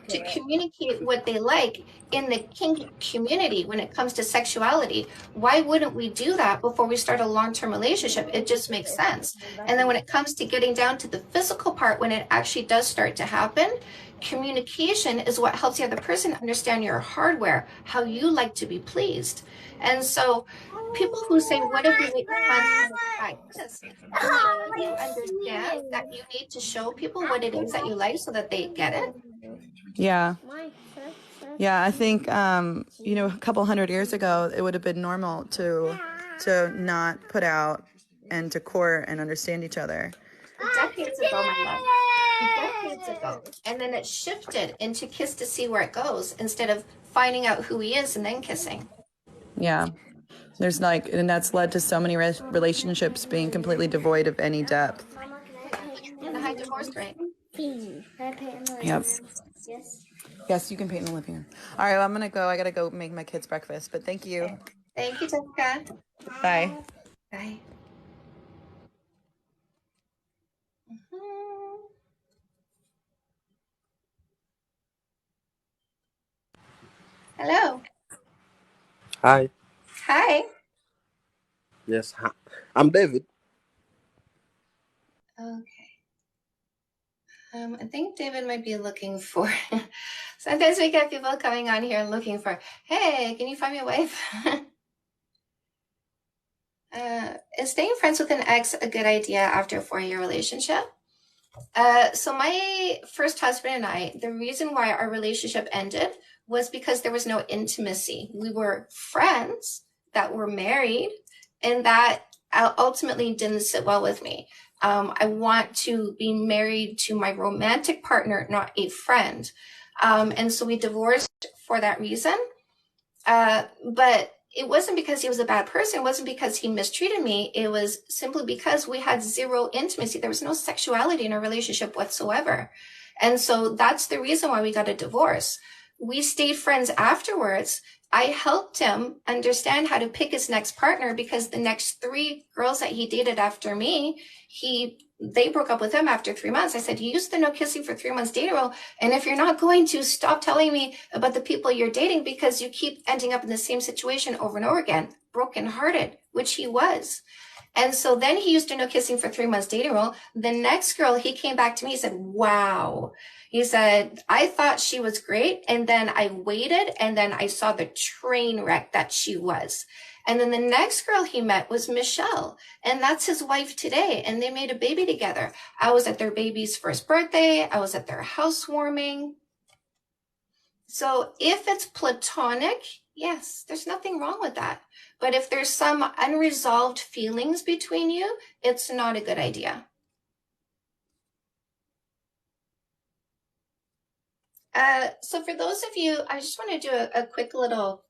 to communicate what they like in the kink community when it comes to sexuality. Why wouldn't we do that before we start a long-term relationship? It just makes sense. And then when it comes to getting down to the physical part, when it actually does start to happen, communication is what helps the other person understand your hardware, how you like to be pleased. And so people who say, what if we wait months to practice? You understand that you need to show people what it is that you like so that they get it. Yeah. Yeah, I think, a couple hundred years ago, it would have been normal to not put out and to court and understand each other. Decades ago, my love. Decades ago. And then it shifted into kiss to see where it goes instead of finding out who he is and then kissing. Yeah. And that's led to so many relationships being completely devoid of any depth. And the high divorce rate. Yep. Yes, you can paint in the living room. All right, well, I'm going to go. I got to go make my kids breakfast, but thank you. Okay. Thank you, Jessica. Bye. Bye. Hello. Hi. Hi. Yes, hi. I'm David. Okay. I think David might be looking for. Sometimes we get people coming on here looking for, hey, can you find me a wife? Is staying friends with an ex a good idea after a 4-year relationship? So my first husband and I, the reason why our relationship ended was because there was no intimacy. We were friends that were married, and that ultimately didn't sit well with me. I want to be married to my romantic partner, not a friend. And so we divorced for that reason. But it wasn't because he was a bad person. It wasn't because he mistreated me. It was simply because we had zero intimacy. There was no sexuality in our relationship whatsoever. And so that's the reason why we got a divorce. We stayed friends afterwards. I helped him understand how to pick his next partner because the next 3 girls that he dated after me, they broke up with him after 3 months. I said, you used the no kissing for 3 months dating rule. And if you're not going to, stop telling me about the people you're dating because you keep ending up in the same situation over and over again, brokenhearted, which he was. And so then he used a no kissing for 3 months dating rule. The next girl, he came back to me, he said, wow. He said, I thought she was great. And then I waited and then I saw the train wreck that she was. And then the next girl he met was Michelle, and that's his wife today. And they made a baby together. I was at their baby's first birthday. I was at their housewarming. So if it's platonic, yes, there's nothing wrong with that. But if there's some unresolved feelings between you, it's not a good idea. So for those of you, I just want to do a quick little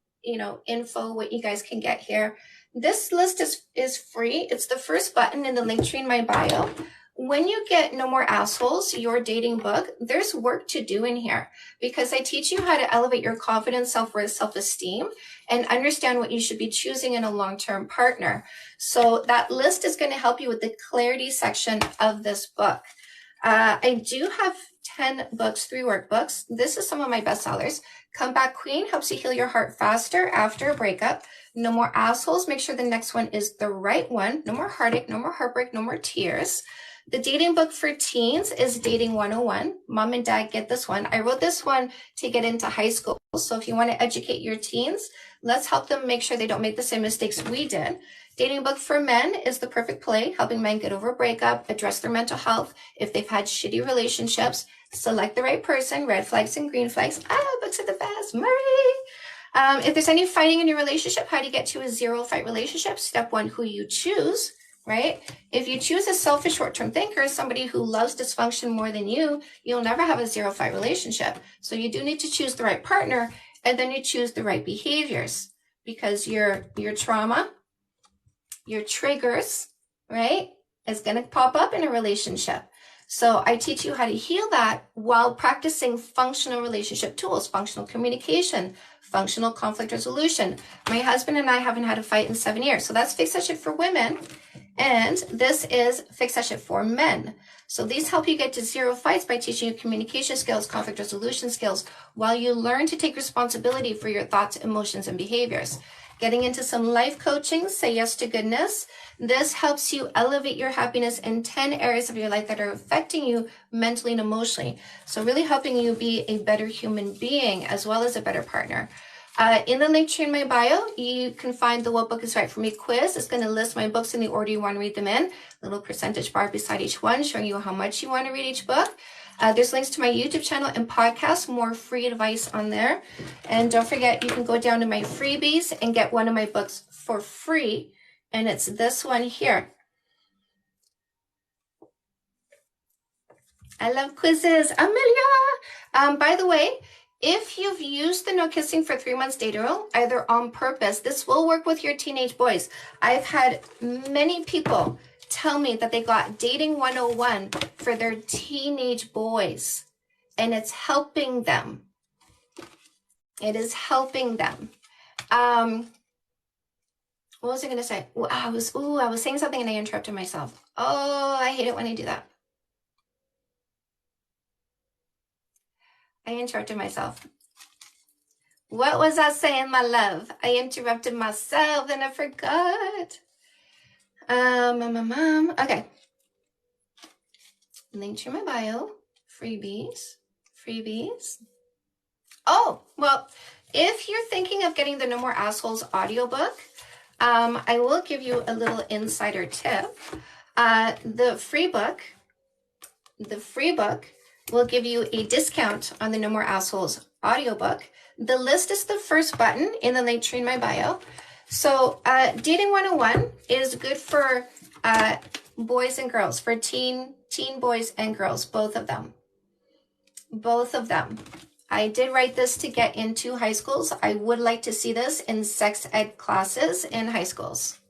info, what you guys can get here. This list is free. It's the first button in the link tree in my bio. When you get No More Assholes, your dating book, there's work to do in here because I teach you how to elevate your confidence, self-worth, self-esteem, and understand what you should be choosing in a long-term partner. So that list is going to help you with the clarity section of this book. I do have 10 books, 3 workbooks. This is some of my bestsellers. Come Back Queen helps you heal your heart faster after a breakup. No More Assholes. Make sure the next one is the right one. No more heartache, no more heartbreak, no more tears. The dating book for teens is Dating 101. Mom and dad get this one. I wrote this one to get into high school. So if you want to educate your teens, let's help them make sure they don't make the same mistakes we did. Dating book for men is The Perfect Play, helping men get over a breakup, address their mental health if they've had shitty relationships, select the right person, red flags and green flags. Books are the best. Murray. If there's any fighting in your relationship, how do you get to a zero fight relationship? Step 1, who you choose, right? If you choose a selfish short-term thinker, somebody who loves dysfunction more than you, you'll never have a zero fight relationship. So you do need to choose the right partner, and then you choose the right behaviors, because your trauma, your triggers, right, is going to pop up in a relationship. So I teach you how to heal that while practicing functional relationship tools, functional communication, functional conflict resolution. My husband and I haven't had a fight in 7 years. So that's Fix That Shit for women. And this is Fix That Shit for men. So these help you get to zero fights by teaching you communication skills, conflict resolution skills, while you learn to take responsibility for your thoughts, emotions, and behaviors. Getting into some life coaching, say yes to goodness. This helps you elevate your happiness in 10 areas of your life that are affecting you mentally and emotionally. So really helping you be a better human being as well as a better partner. In the link tree in my bio, you can find the What Book is Right for Me quiz. It's going to list my books in the order you want to read them in. Little percentage bar beside each one, showing you how much you want to read each book. There's links to my YouTube channel and podcast, more free advice on there. And don't forget, you can go down to my freebies and get one of my books for free. And it's this one here. I love quizzes. Amelia! By the way, if you've used the no kissing for 3 months dating rule, either on purpose, this will work with your teenage boys. I've had many people tell me that they got Dating 101 for their teenage boys, and it's helping them. It is helping them. What was I going to say? I was saying something and I interrupted myself. Oh, I hate it when I do that. I interrupted myself. What was I saying, my love? I interrupted myself and I forgot. Okay. Link to my bio. Freebies. Oh, well, if you're thinking of getting the No More Assholes audiobook, I will give you a little insider tip. The free book will give you a discount on the No More Assholes audiobook. The list is the first button in the link tree in my bio. So Dating 101 is good for boys and girls, for teen boys and girls, both of them. I did write this to get into high schools. I would like to see this in sex ed classes in high schools.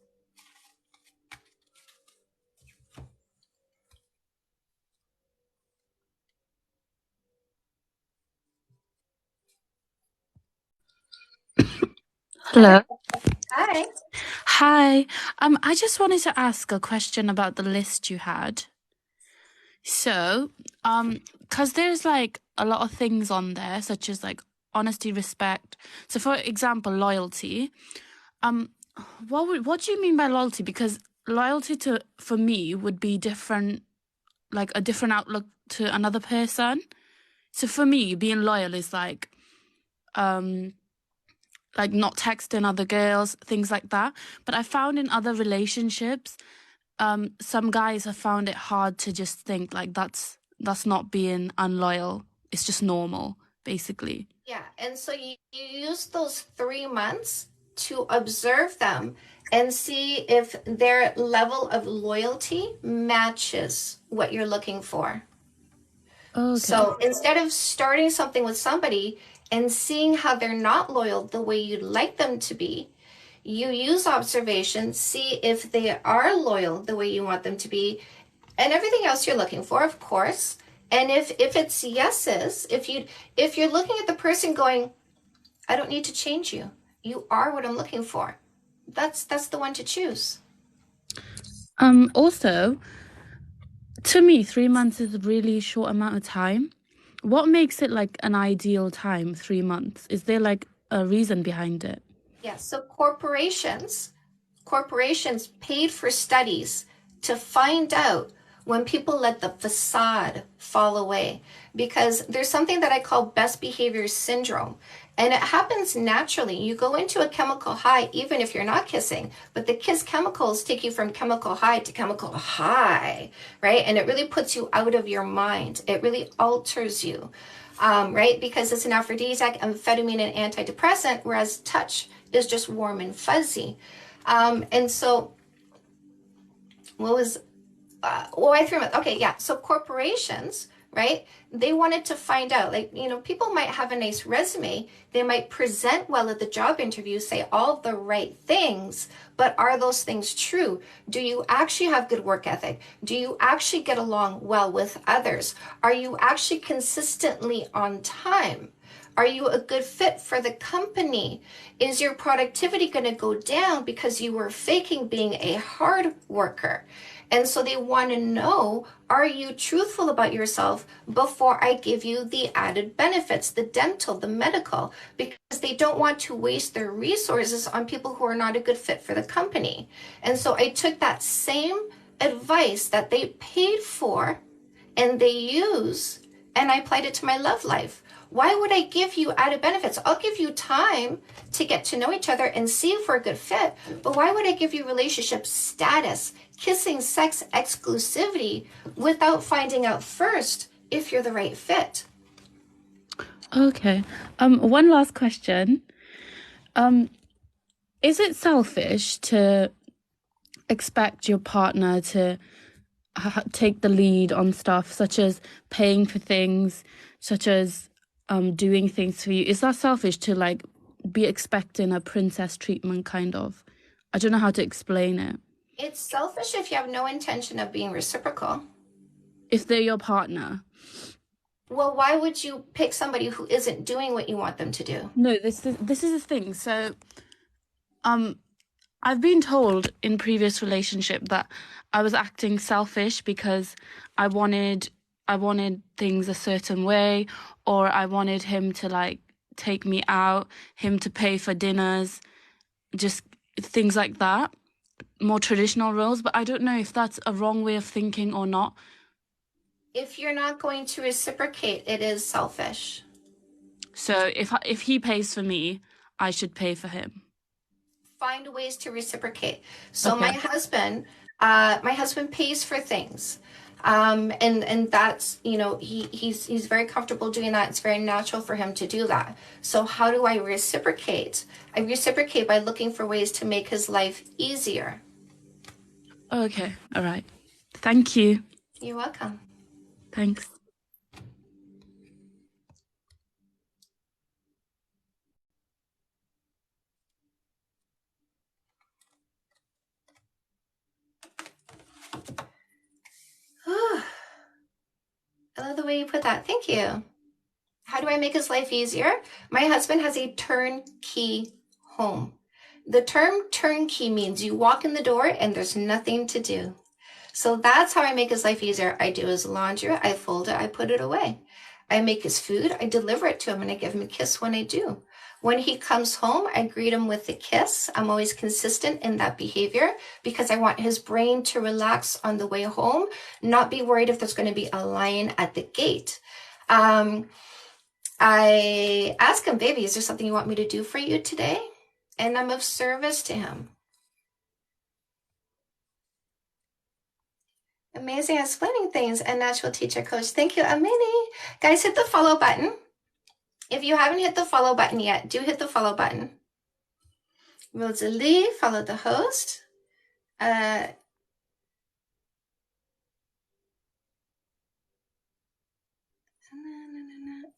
Hello. Hi. Hi. I just wanted to ask a question about the list you had. So, because there's like a lot of things on there, such as like honesty, respect. So, for example, loyalty. What do you mean by loyalty? Because loyalty for me would be different, like a different outlook to another person. So for me, being loyal is like not texting other girls, things like that. But I found in other relationships, some guys have found it hard to just think like that's not being unloyal. It's just normal, basically. Yeah, and so you use those 3 months to observe them and see if their level of loyalty matches what you're looking for. Okay. So instead of starting something with somebody and seeing how they're not loyal the way you'd like them to be, you use observation, see if they are loyal the way you want them to be, and everything else you're looking for, of course. And if it's yeses, if you're looking at the person going, I don't need to change you. You are what I'm looking for. That's the one to choose. Also, to me, 3 months is a really short amount of time. What makes it like an ideal time, 3 months? Is there like a reason behind it? Yeah, so corporations paid for studies to find out when people let the facade fall away, because there's something that I call best behavior syndrome. And it happens naturally. You go into a chemical high, even if you're not kissing, but the kiss chemicals take you from chemical high to chemical high, right? And it really puts you out of your mind. It really alters you, right? Because it's an aphrodisiac, amphetamine, and antidepressant, whereas touch is just warm and fuzzy. And so what was, I threw it. Okay, yeah. So corporations, right? They wanted to find out, like, people might have a nice resume. They might present well at the job interview, say all the right things, but are those things true? Do you actually have good work ethic? Do you actually get along well with others? Are you actually consistently on time? Are you a good fit for the company? Is your productivity going to go down because you were faking being a hard worker? And so they want to know, are you truthful about yourself before I give you the added benefits, the dental, the medical, because they don't want to waste their resources on people who are not a good fit for the company. And so I took that same advice that they paid for and they use, and I applied it to my love life. Why would I give you added benefits? I'll give you time to get to know each other and see if we're a good fit. But why would I give you relationship status, kissing, sex, exclusivity without finding out first if you're the right fit? Okay. One last question. Is it selfish to expect your partner to take the lead on stuff such as paying for things, such as doing things for you? Is that selfish to like be expecting a princess treatment kind of? I don't know how to explain it. It's selfish if you have no intention of being reciprocal. If they're your partner. Well, why would you pick somebody who isn't doing what you want them to do? No, this is the thing. So I've been told in previous relationship that I was acting selfish because I wanted things a certain way, or I wanted him to like take me out, him to pay for dinners, just things like that, more traditional roles. But I don't know if that's a wrong way of thinking or not. If you're not going to reciprocate, it is selfish. So if he pays for me, I should pay for him. Find ways to reciprocate. So Okay. my husband pays for things. And that's, he's very comfortable doing that. It's very natural for him to do that. So how do I reciprocate? I reciprocate by looking for ways to make his life easier. Okay. All right. Thank you. You're welcome. Thanks. I love the way you put that. Thank you. How do I make his life easier? My husband has a turnkey home. The term turnkey means you walk in the door and there's nothing to do. So that's how I make his life easier. I do his laundry, I fold it, I put it away. I make his food, I deliver it to him, and I give him a kiss when I do. When he comes home, I greet him with a kiss. I'm always consistent in that behavior because I want his brain to relax on the way home, not be worried if there's going to be a lion at the gate. I ask him, baby, is there something you want me to do for you today? And I'm of service to him. Amazing at explaining things and natural teacher coach. Thank you, Amini. Guys, hit the follow button. If you haven't hit the follow button yet, do hit the follow button. Rosalie, follow the host.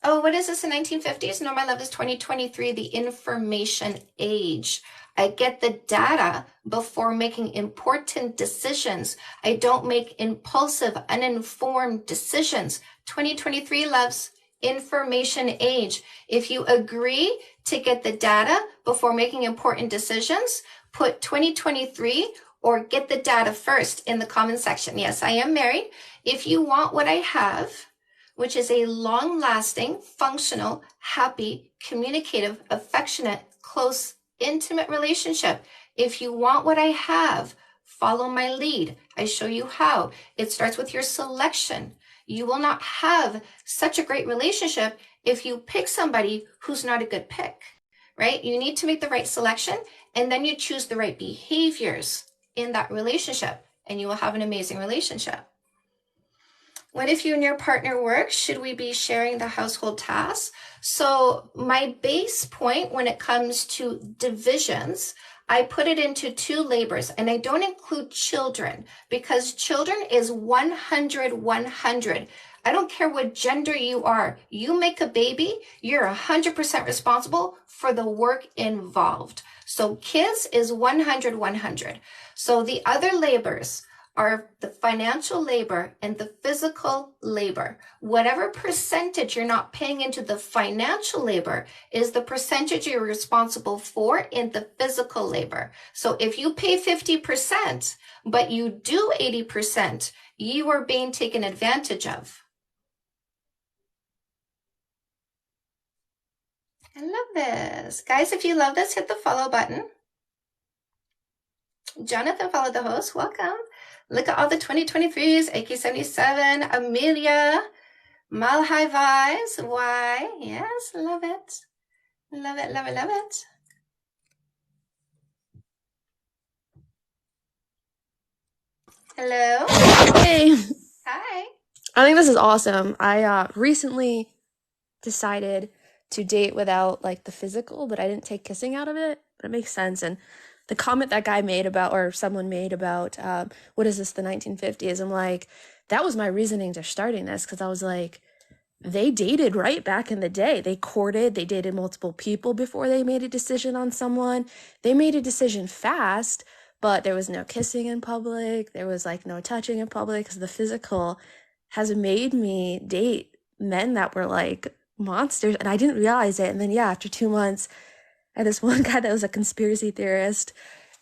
Oh, what is this in 1950s? No, my love is 2023, the information age. I get the data before making important decisions. I don't make impulsive, uninformed decisions. 2023 loves information age. If you agree to get the data before making important decisions, put 2023 or get the data first in the comment section. Yes, I am married. If you want what I have, which is a long-lasting, functional, happy, communicative, affectionate, close, intimate relationship. If you want what I have, Follow my lead. I show you how. It starts with your selection. You will not have such a great relationship if you pick somebody who's not a good pick, right? You need to make the right selection, and then you choose the right behaviors in that relationship, and you will have an amazing relationship. What if you and your partner work? Should we be sharing the household tasks? So my base point when it comes to divisions, I put it into 2 labors, and I don't include children because children is 100, 100. I don't care what gender you are. You make a baby, you're 100% responsible for the work involved. So kids is 100, 100. So the other labors are the financial labor and the physical labor. Whatever percentage you're not paying into the financial labor is the percentage you're responsible for in the physical labor. So if you pay 50%, but you do 80%, you are being taken advantage of. I love this. Guys, if you love this, hit the follow button. Jonathan followed the host. Welcome. Look at all the 2023s. AK77, Amelia, Malhai Vibes. Why? Yes, love it. Love it, love it, love it. Hello. Hey, Hi. I think this is awesome. I recently decided to date without like the physical, but I didn't take kissing out of it. But it makes sense. And the comment that guy made about, or someone made about, what is this, the 1950s? I'm like, that was my reasoning to starting this because I was like, they dated right back in the day. They courted, they dated multiple people before they made a decision on someone. They made a decision fast, but there was no kissing in public. There was like no touching in public because the physical has made me date men that were like monsters, and I didn't realize it. And then, yeah, after 2 months, I had this one guy that was a conspiracy theorist,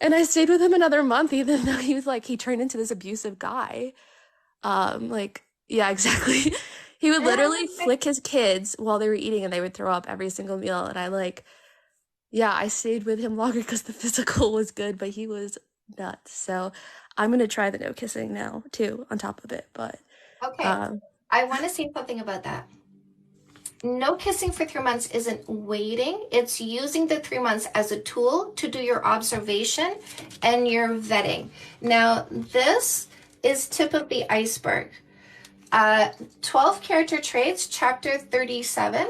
and I stayed with him another month, even though he was like, he turned into this abusive guy. Like, yeah, exactly. He would literally flick his kids while they were eating, and they would throw up every single meal. And I like, yeah, I stayed with him longer because the physical was good, but he was nuts. So I'm gonna try the no kissing now too, on top of it. But Okay. I want to say something about that. No kissing for 3 months isn't waiting. It's using the 3 months as a tool to do your observation and your vetting. Now, this is tip of the iceberg. 12 character traits, chapter 37,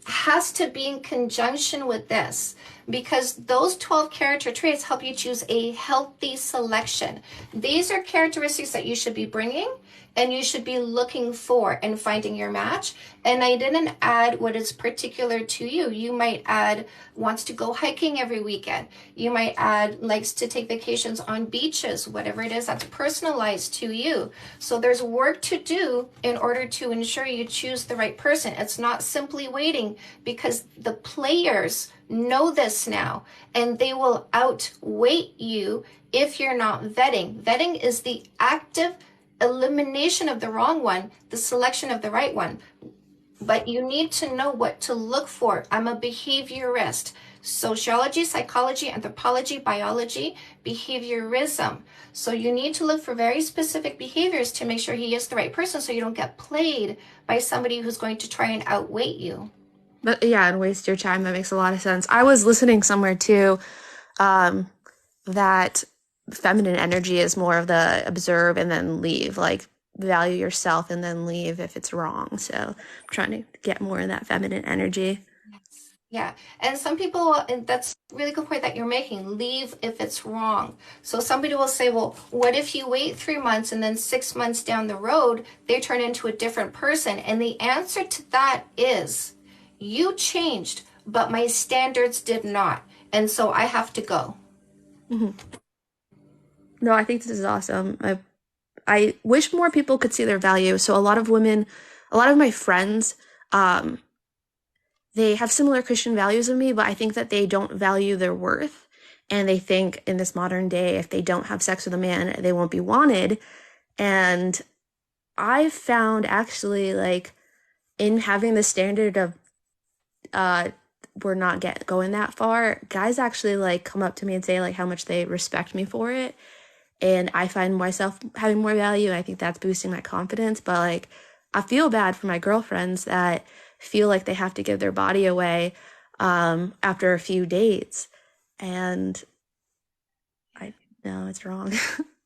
has to be in conjunction with this because those 12 character traits help you choose a healthy selection. These are characteristics that you should be bringing and you should be looking for and finding your match. And I didn't add what is particular to you. You might add wants to go hiking every weekend. You might add likes to take vacations on beaches, whatever it is that's personalized to you. So there's work to do in order to ensure you choose the right person. It's not simply waiting because the players know this now and they will outweight you if you're not vetting. Vetting is the active elimination of the wrong one, the selection of the right one. But you need to know what to look for. I'm a behaviorist. Sociology, psychology, anthropology, biology, behaviorism. So you need to look for very specific behaviors to make sure he is the right person so you don't get played by somebody who's going to try and outweight you. But yeah, and waste your time. That makes a lot of sense. I was listening somewhere too, that feminine energy is more of the observe and then leave, like value yourself and then leave if it's wrong. So I'm trying to get more in that feminine energy. Yeah. And some people, and that's a really good point that you're making, leave if it's wrong. So somebody will say, well, what if you wait 3 months and then 6 months down the road, they turn into a different person? And the answer to that is, you changed, but my standards did not. And so I have to go. Mm-hmm. No, I think this is awesome. I wish more people could see their value. So a lot of women, a lot of my friends, they have similar Christian values of me, but I think that they don't value their worth. And they think in this modern day, if they don't have sex with a man, they won't be wanted. And I've found actually like in having the standard of we're not going that far, guys actually like come up to me and say like how much they respect me for it. and I find myself having more value. And I think that's boosting my confidence. But like, I feel bad for my girlfriends that feel like they have to give their body away after a few dates. And I know it's wrong.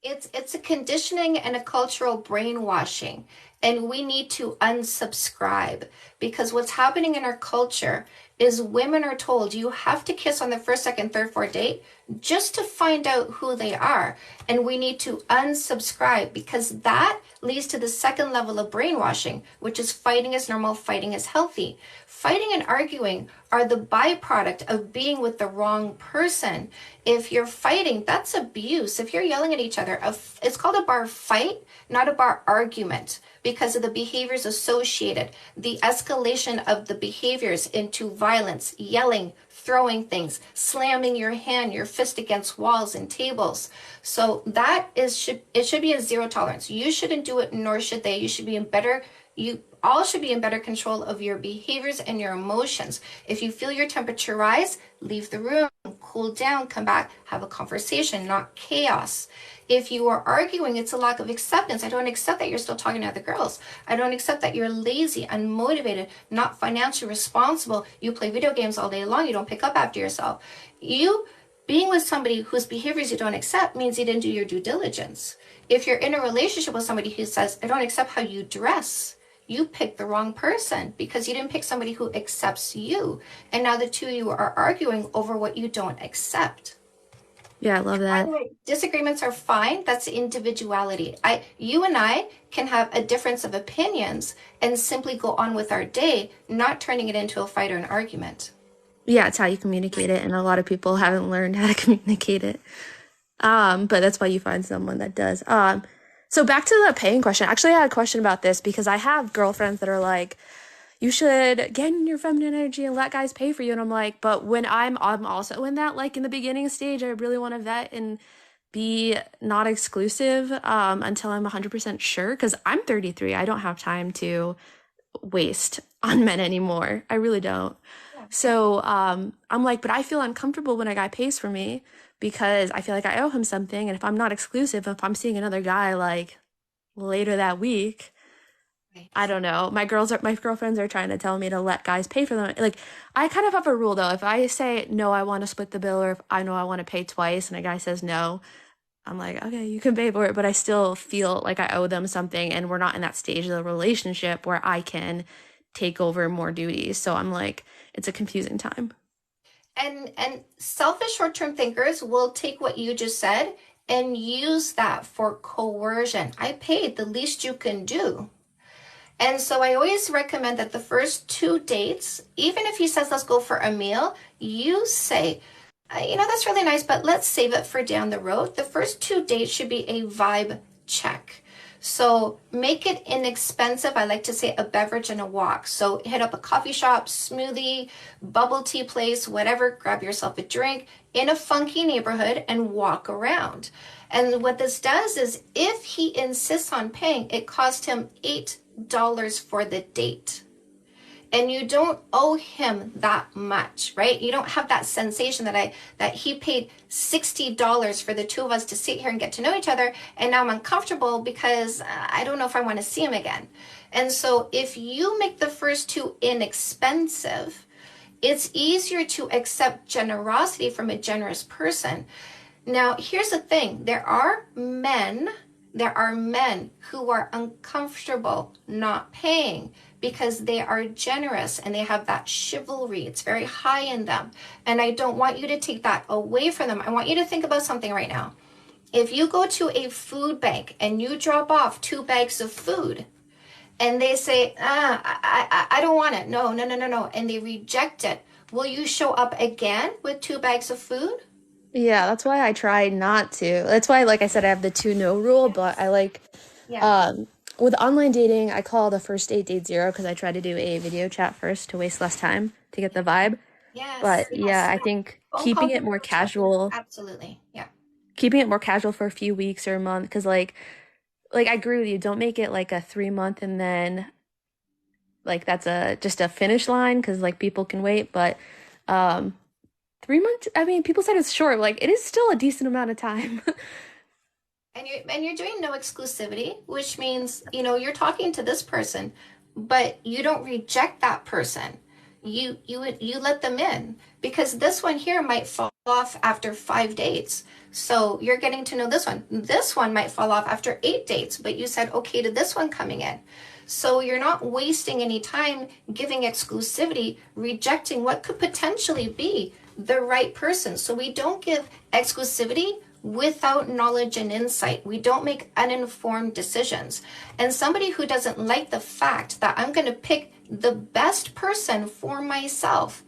It's a conditioning and a cultural brainwashing, and we need to unsubscribe, because what's happening in our culture is women are told you have to kiss on the first, second, third, fourth date just to find out who they are. And we need to unsubscribe, because that leads to the second level of brainwashing, which is fighting is normal, fighting is healthy. Fighting and arguing are the byproduct of being with the wrong person. If you're fighting, that's abuse. If you're yelling at each other, it's called a bar fight, not a bar argument, because of the behaviors associated, the escalation of the behaviors into violence, yelling, throwing things, slamming your hand, your fist against walls and tables. So that it should be a zero tolerance. You shouldn't do it, nor should they. You all should be in better control of your behaviors and your emotions. If you feel your temperature rise, leave the room, cool down, come back, have a conversation, not chaos. If you are arguing, it's a lack of acceptance. I don't accept that you're still talking to other girls. I don't accept that you're lazy, unmotivated, not financially responsible. You play video games all day long. You don't pick up after yourself. You being with somebody whose behaviors you don't accept means you didn't do your due diligence. If you're in a relationship with somebody who says, I don't accept how you dress, you picked the wrong person, because you didn't pick somebody who accepts you. And now the two of you are arguing over what you don't accept. Yeah, I love By that. the way, disagreements are fine. That's individuality. You and I can have a difference of opinions and simply go on with our day, not turning it into a fight or an argument. Yeah, it's how you communicate it, and a lot of people haven't learned how to communicate it. But that's why you find someone that does. So back to the paying question. Actually, I had a question about this because I have girlfriends that are like, you should get in your feminine energy and let guys pay for you. And I'm like, but when I'm also in that, like in the beginning stage, I really want to vet and be not exclusive until I'm 100% sure. Because I'm 33. I don't have time to waste on men anymore. I really don't. So I'm like, but I feel uncomfortable when a guy pays for me because I feel like I owe him something. And if I'm not exclusive, if I'm seeing another guy like later that week, I don't know. My girlfriends are trying to tell me to let guys pay for them. Like, I kind of have a rule though. If I say no, I want to split the bill, or if I know I want to pay twice and a guy says no, I'm like, okay, you can pay for it, but I still feel like I owe them something, and we're not in that stage of the relationship where I can take over more duties. So I'm like, it's a confusing time. And selfish short-term thinkers will take what you just said and use that for coercion. I paid, the least you can do. And so I always recommend that the first 2 dates, even if he says, let's go for a meal, you say, that's really nice, but let's save it for down the road. The first 2 dates should be a vibe check. So make it inexpensive. I like to say a beverage and a walk. So hit up a coffee shop, smoothie, bubble tea place, whatever, grab yourself a drink in a funky neighborhood and walk around. And what this does is if he insists on paying, it cost him $8 for the date. And you don't owe him that much, right? You don't have that sensation that he paid $60 for the two of us to sit here and get to know each other, and now I'm uncomfortable because I don't know if I want to see him again. And so if you make the first 2 inexpensive, it's easier to accept generosity from a generous person. Now, here's the thing. There are men who are uncomfortable not paying because they are generous and they have that chivalry. It's very high in them. And I don't want you to take that away from them. I want you to think about something right now. If you go to a food bank and you drop off 2 bags of food and they say, I don't want it. No. And they reject it. Will you show up again with 2 bags of food? Yeah, that's why I try not to. That's why, like I said, I have the 2 no rule, but I like, with online dating, I call the first date 0 because I try to do a video chat first to waste less time to get the vibe. Yes. But yeah, I think keeping it more casual. Absolutely. Yeah. Keeping it more casual for a few weeks or a month, because like I agree with you. Don't make it like a 3-month and then like that's just a finish line, because like people can wait. But 3 months, I mean, people said it's short. Like, it is still a decent amount of time. And you're doing no exclusivity, which means, you're talking to this person, but you don't reject that person. You let them in, because this one here might fall off after 5 dates. So you're getting to know this one. This one might fall off after 8 dates, but you said okay to this one coming in. So you're not wasting any time giving exclusivity, rejecting what could potentially be the right person. So we don't give exclusivity without knowledge and insight. We don't make uninformed decisions. And somebody who doesn't like the fact that I'm going to pick the best person for myself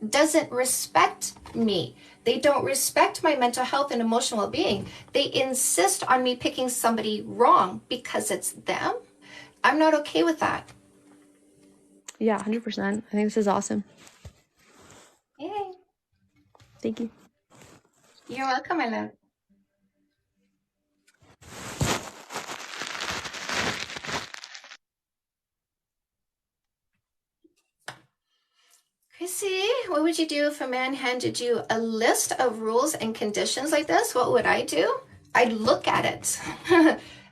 doesn't respect me. They don't respect my mental health and emotional well-being. They insist on me picking somebody wrong because it's them. I'm not okay with that. Yeah, 100%. I think this is awesome. Yay. Thank you. You're welcome, my love. Chrissy, what would you do if a man handed you a list of rules and conditions like this? What would I do? I'd look at it.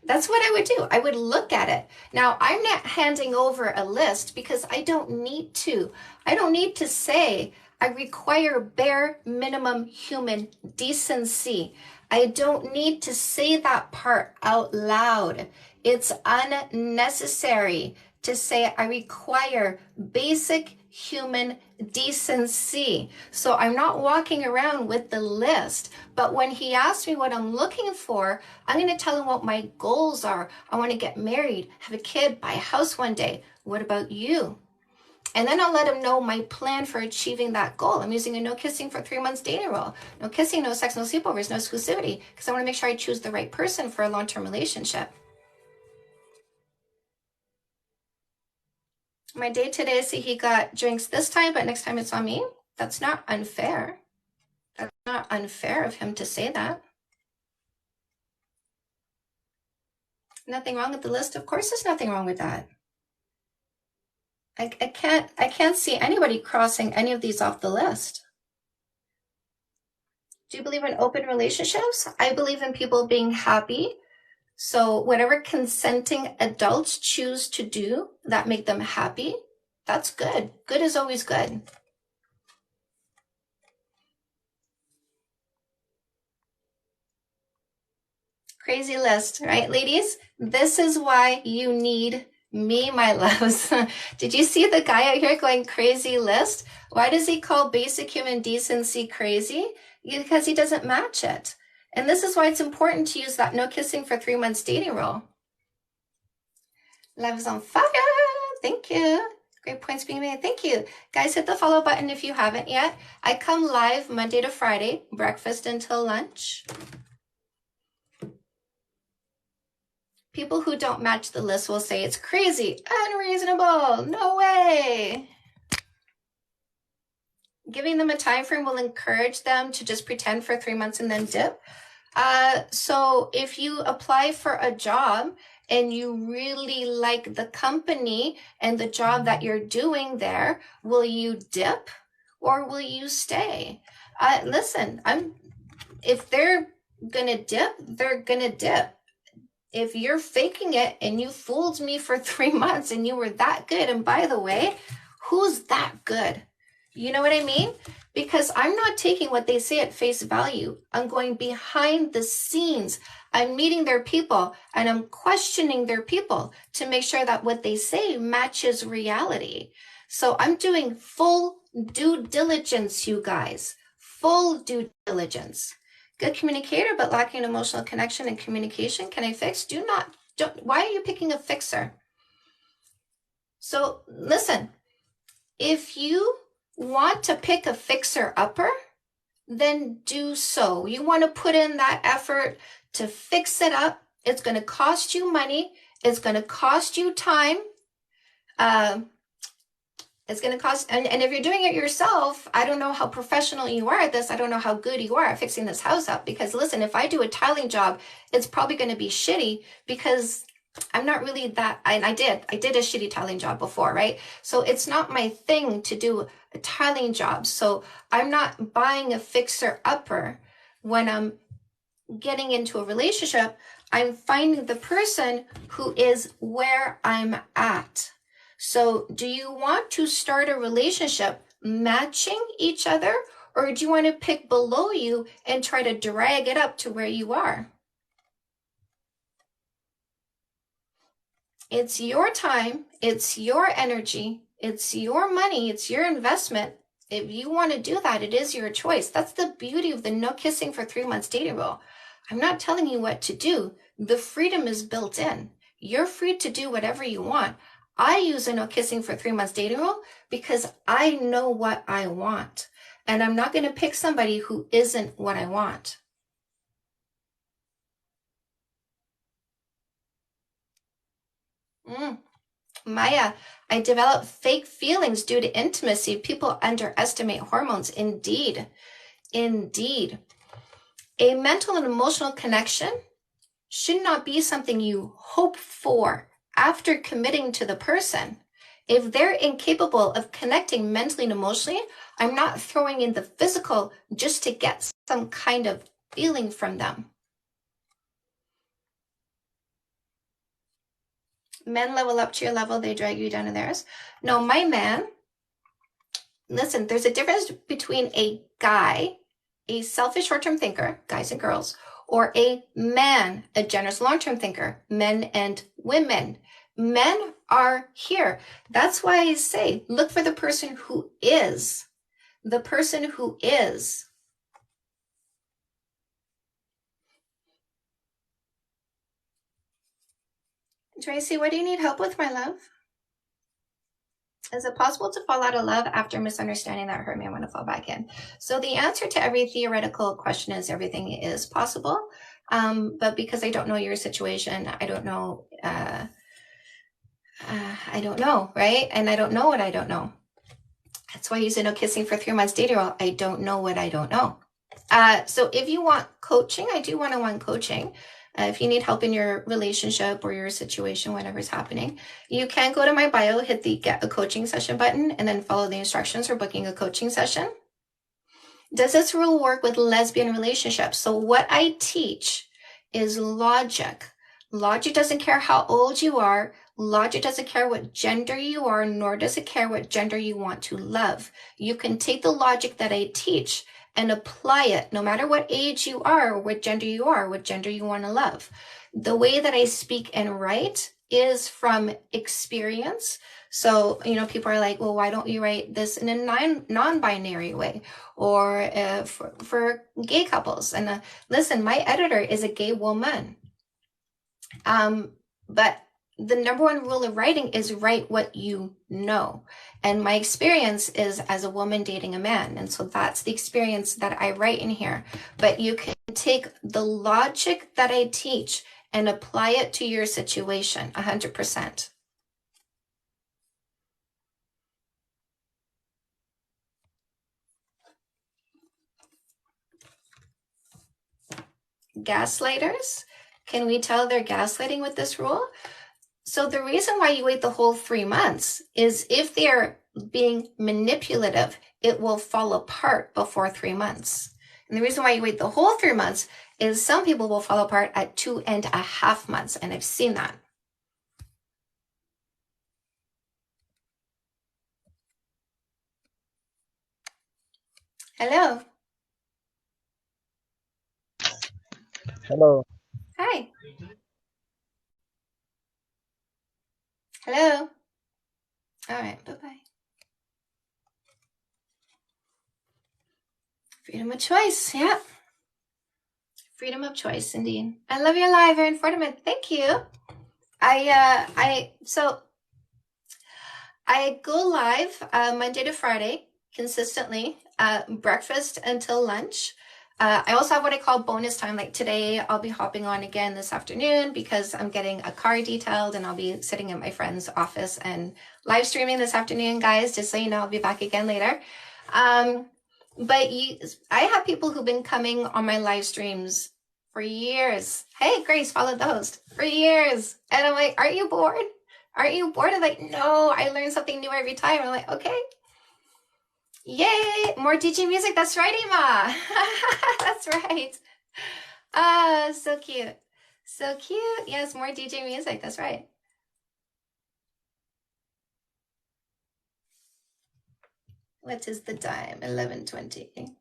That's what I would do. I would look at it. Now, I'm not handing over a list because I don't need to. I don't need to say I require bare minimum human decency. I don't need to say that part out loud. It's unnecessary to say I require basic human decency. So I'm not walking around with the list, but when he asks me what I'm looking for, I'm going to tell him what my goals are. I want to get married, have a kid, buy a house one day. What about you? And then I'll let him know my plan for achieving that goal. I'm using a no kissing for 3 months dating rule. No kissing, no sex, no sleepovers, no exclusivity, because I want to make sure I choose the right person for a long-term relationship. My date today, see, he got drinks this time, but next time it's on me. That's not unfair. That's not unfair of him to say that. Nothing wrong with the list. Of course there's nothing wrong with that. I can't see anybody crossing any of these off the list. Do you believe in open relationships? I believe in people being happy. So whatever consenting adults choose to do that make them happy, that's good. Good is always good. Crazy list, right, ladies? This is why you need me, my loves. Did you see the guy out here going crazy list? Why does he call basic human decency crazy? Because he doesn't match it. And this is why it's important to use that no kissing for 3 months dating rule. Love is on fire. Thank you. Great points being made. Thank you. Guys, hit the follow button if you haven't yet. I come live Monday to Friday, breakfast until lunch. People who don't match the list will say it's crazy, unreasonable, no way. Giving them a time frame will encourage them to just pretend for 3 months and then dip. So if you apply for a job and you really like the company and the job that you're doing there, will you dip or will you stay? Listen, if they're gonna dip, they're gonna dip. If you're faking it and you fooled me for 3 months and you were that good, and by the way, who's that good? You know what I mean? Because I'm not taking what they say at face value. I'm going behind the scenes. I'm meeting their people and I'm questioning their people to make sure that what they say matches reality. So I'm doing full due diligence, you guys. Full due diligence. Good communicator, but lacking emotional connection and communication. Can I fix? Why are you picking a fixer? So listen, if you want to pick a fixer-upper, then do so. You want to put in that effort to fix it up. It's going to cost you money. It's going to cost you time. It's going to cost, and if you're doing it yourself, I don't know how professional you are at this. I don't know how good you are at fixing this house up. Because listen, if I do a tiling job, it's probably going to be shitty because I'm not really that, I did a shitty tiling job before, right? So it's not my thing to do a tiling job. So I'm not buying a fixer upper when I'm getting into a relationship. I'm finding the person who is where I'm at. So do you want to start a relationship matching each other, or do you want to pick below you and try to drag it up to where you are? It's your time, it's your energy, it's your money, it's your investment. If you want to do that, it is your choice. That's the beauty of the no kissing for 3 months dating rule. I'm not telling you what to do. The freedom is built in. You're free to do whatever you want. I use a no kissing for 3 months dating rule because I know what I want. And I'm not going to pick somebody who isn't what I want. Maya, I develop fake feelings due to intimacy. People underestimate hormones. Indeed. Indeed. A mental and emotional connection should not be something you hope for after committing to the person. If they're incapable of connecting mentally and emotionally, I'm not throwing in the physical just to get some kind of feeling from them. Men level up to your level, they drag you down to theirs. No, my man, listen, there's a difference between a guy, a selfish short-term thinker, guys and girls, or a man, a generous long-term thinker, men and women. Men are here. That's why I say, look for the person who is. The person who is. Tracy, what do you need help with, my love? Is it possible to fall out of love after misunderstanding that hurt me? I want to fall back in. So the answer to every theoretical question is everything is possible. But because I don't know your situation, I don't know, right? And I don't know what I don't know. That's why I use a no kissing for 3 months dating rule. I don't know what I don't know. So if you want coaching, I do one-on-one coaching. If you need help in your relationship or your situation, whatever's happening, you can go to my bio, hit the get a coaching session button, and then follow the instructions for booking a coaching session. Does this rule work with lesbian relationships? So what I teach is logic. Logic doesn't care how old you are. Logic doesn't care what gender you are, nor does it care what gender you want to love. You can take the logic that I teach and apply it no matter what age you are, or what gender you are, what gender you want to love. The way that I speak and write is from experience. So, people are like, well, why don't you write this in a non-binary way, or for gay couples? And listen, my editor is a gay woman. But the number one rule of writing is write what you know. And my experience is as a woman dating a man. And so that's the experience that I write in here. But you can take the logic that I teach and apply it to your situation 100%. Gaslighters, can we tell they're gaslighting with this rule? So the reason why you wait the whole 3 months is if they're being manipulative, it will fall apart before 3 months. And the reason why you wait the whole 3 months is some people will fall apart at 2.5 months. And I've seen that. Hello. Hello. Hi. Hello. All right. Bye-bye. Freedom of choice. Yeah. Freedom of choice, indeed. I love your live, Erin Fortiman. Thank you. So I go live Monday to Friday consistently, breakfast until lunch. I also have what I call bonus time. Like today, I'll be hopping on again this afternoon because I'm getting a car detailed, and I'll be sitting at my friend's office and live streaming this afternoon, guys. Just so you know, I'll be back again later. But I have people who've been coming on my live streams for years. Hey, Grace, follow the host for years. And I'm like, aren't you bored? Aren't you bored? I'm like, no, I learn something new every time. I'm like, okay. Yay, more DJ music. That's right, Ima. That's right. So cute. So cute. Yes, more DJ music. That's right. What is the time? 11:20.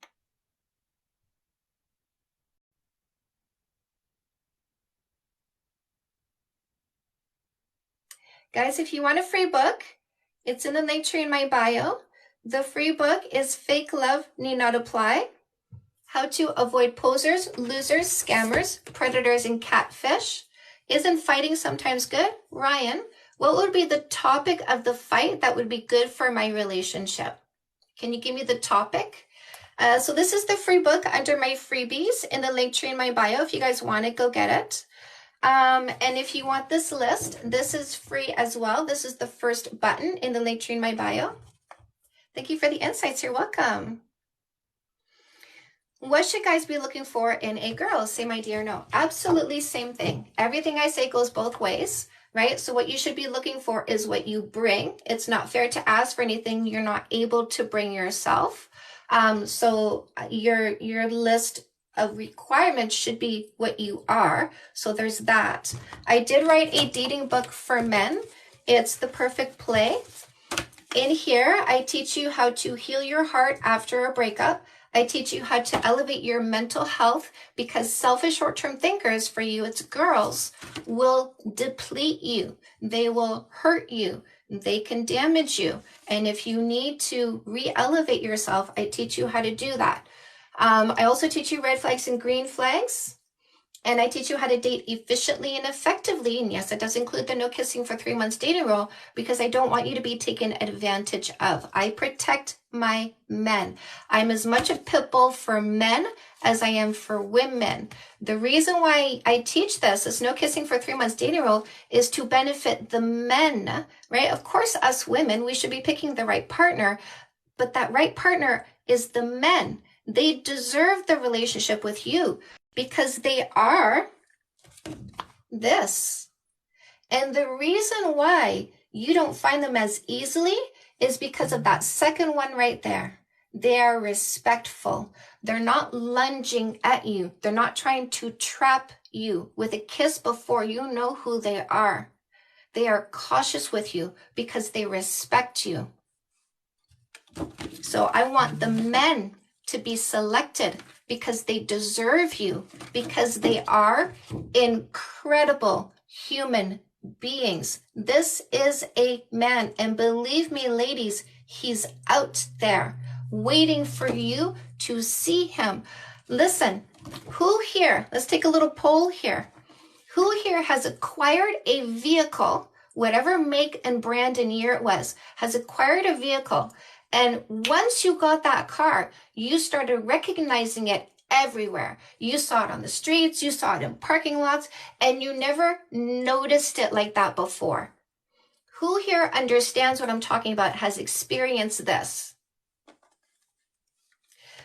Guys, if you want a free book, it's in the link tree in my bio. The free book is Fake Love Need Not Apply: How to Avoid Posers, Losers, Scammers, Predators, and Catfish. Isn't fighting sometimes good? Ryan, what would be the topic of the fight that would be good for my relationship? Can you give me the topic? So this is the free book under my freebies in the link tree in my bio. If you guys want it, go get it. And if you want this list, this is free as well. This is the first button in the link tree in my bio. Thank you for the insights. You're welcome. What should guys be looking for in a girl? Say my dear no. Absolutely same thing. Everything I say goes both ways, right? So what you should be looking for is what you bring. It's not fair to ask for anything you're not able to bring yourself. So your list of requirements should be what you are. So there's that. I did write a dating book for men. It's The Perfect Play. In here, I teach you how to heal your heart after a breakup. I teach you how to elevate your mental health, because selfish short-term thinkers, for you, it's girls, will deplete you. They will hurt you. They can damage you. And if you need to re-elevate yourself, I teach you how to do that. I also teach you red flags and green flags. And I teach you how to date efficiently and effectively. And yes, it does include the no kissing for 3 months dating rule, because I don't want you to be taken advantage of. I protect my men. I'm as much a pit bull for men as I am for women. The reason why I teach this no kissing for 3 months dating rule is to benefit the men, right? Of course, us women, we should be picking the right partner, but that right partner is the men. They deserve the relationship with you, because they are this. And the reason why you don't find them as easily is because of that second one right there. They are respectful. They're not lunging at you. They're not trying to trap you with a kiss before you know who they are. They are cautious with you because they respect you. So I want the men to be selected because they deserve you, because they are incredible human beings. This is a man, and believe me, ladies, he's out there waiting for you to see him. Listen, who here, let's take a little poll here. Who here has acquired a vehicle, whatever make and brand and year it was, has acquired a vehicle, and once you got that car, you started recognizing it everywhere. You saw it on the streets, you saw it in parking lots, and you never noticed it like that before. Who here understands what I'm talking about, has experienced this?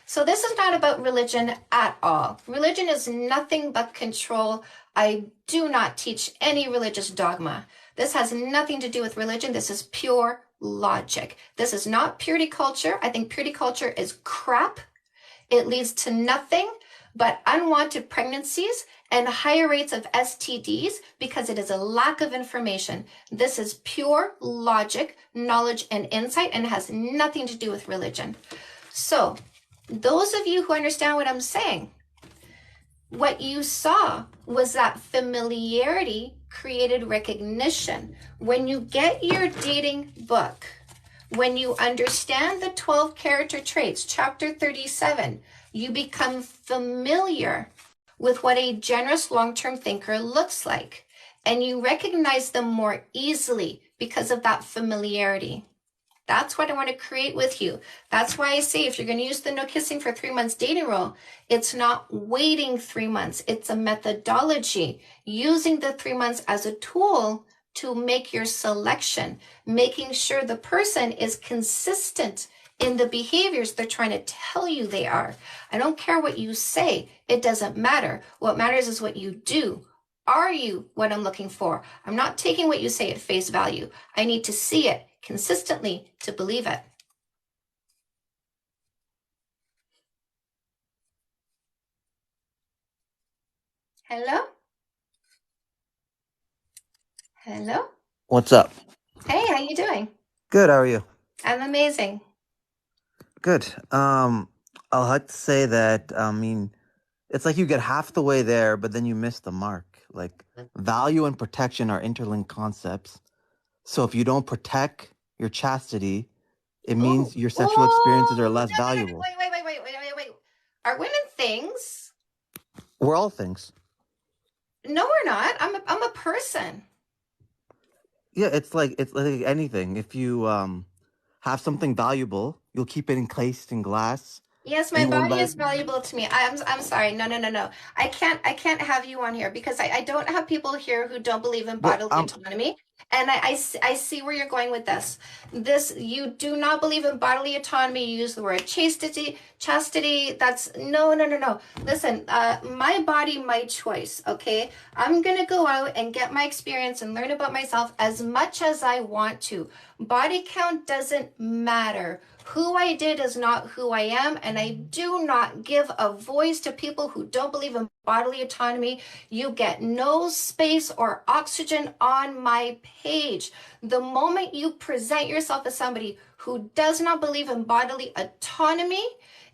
So this is not about religion at all. Religion is nothing but control. I do not teach any religious dogma. This has nothing to do with religion. This is pure logic. This is not purity culture. I think purity culture is crap. It leads to nothing but unwanted pregnancies and higher rates of STDs because it is a lack of information. This is pure logic, knowledge, and insight, and has nothing to do with religion. So those of you who understand what I'm saying, what you saw was that familiarity created recognition. When you get your dating book, when you understand the 12 character traits, chapter 37, you become familiar with what a generous long-term thinker looks like, and you recognize them more easily because of that familiarity. That's what I want to create with you. That's why I say if you're going to use the no kissing for 3 months dating rule, it's not waiting 3 months. It's a methodology, using the 3 months as a tool to make your selection, making sure the person is consistent in the behaviors they're trying to tell you they are. I don't care what you say. It doesn't matter. What matters is what you do. Are you what I'm looking for? I'm not taking what you say at face value. I need to see it consistently to believe it. Hello? Hello. What's up? Hey, how you doing? Good, how are you? I'm amazing. Good. I'll have to say that, I mean, it's like you get half the way there, but then you miss the mark. Like, value and protection are interlinked concepts. So if you don't protect your chastity, it Ooh. means your sexual experiences are Ooh, less no, valuable. wait. Are women things? We're all things. No, we're not. I'm a person. Yeah, it's like anything. If you have something valuable, you'll keep it encased in glass, Yes, and my you won't body let is valuable to me. I'm sorry. No. I can't have you on here because I don't have people here who don't believe in but bodily autonomy. And I see where you're going with this. You do not believe in bodily autonomy. You use the word chastity. That's no. Listen, my body, my choice. Okay, I'm gonna go out and get my experience and learn about myself as much as I want to. Body count doesn't matter. Who I did is not who I am, and I do not give a voice to people who don't believe in bodily autonomy. You get no space or oxygen on my page. The moment you present yourself as somebody who does not believe in bodily autonomy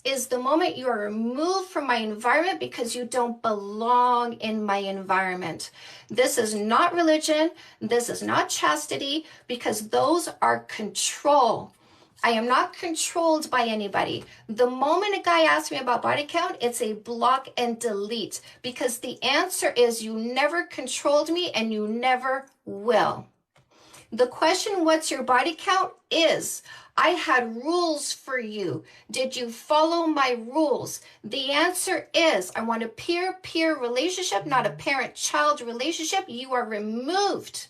is the moment you are removed from my environment because you don't belong in my environment. This is not religion. This is not chastity, because those are control. I am not controlled by anybody. The moment a guy asks me about body count, it's a block and delete, because the answer is you never controlled me and you never will. The question, what's your body count, is I had rules for you. Did you follow my rules? The answer is I want a peer-peer relationship, not a parent-child relationship. You are removed.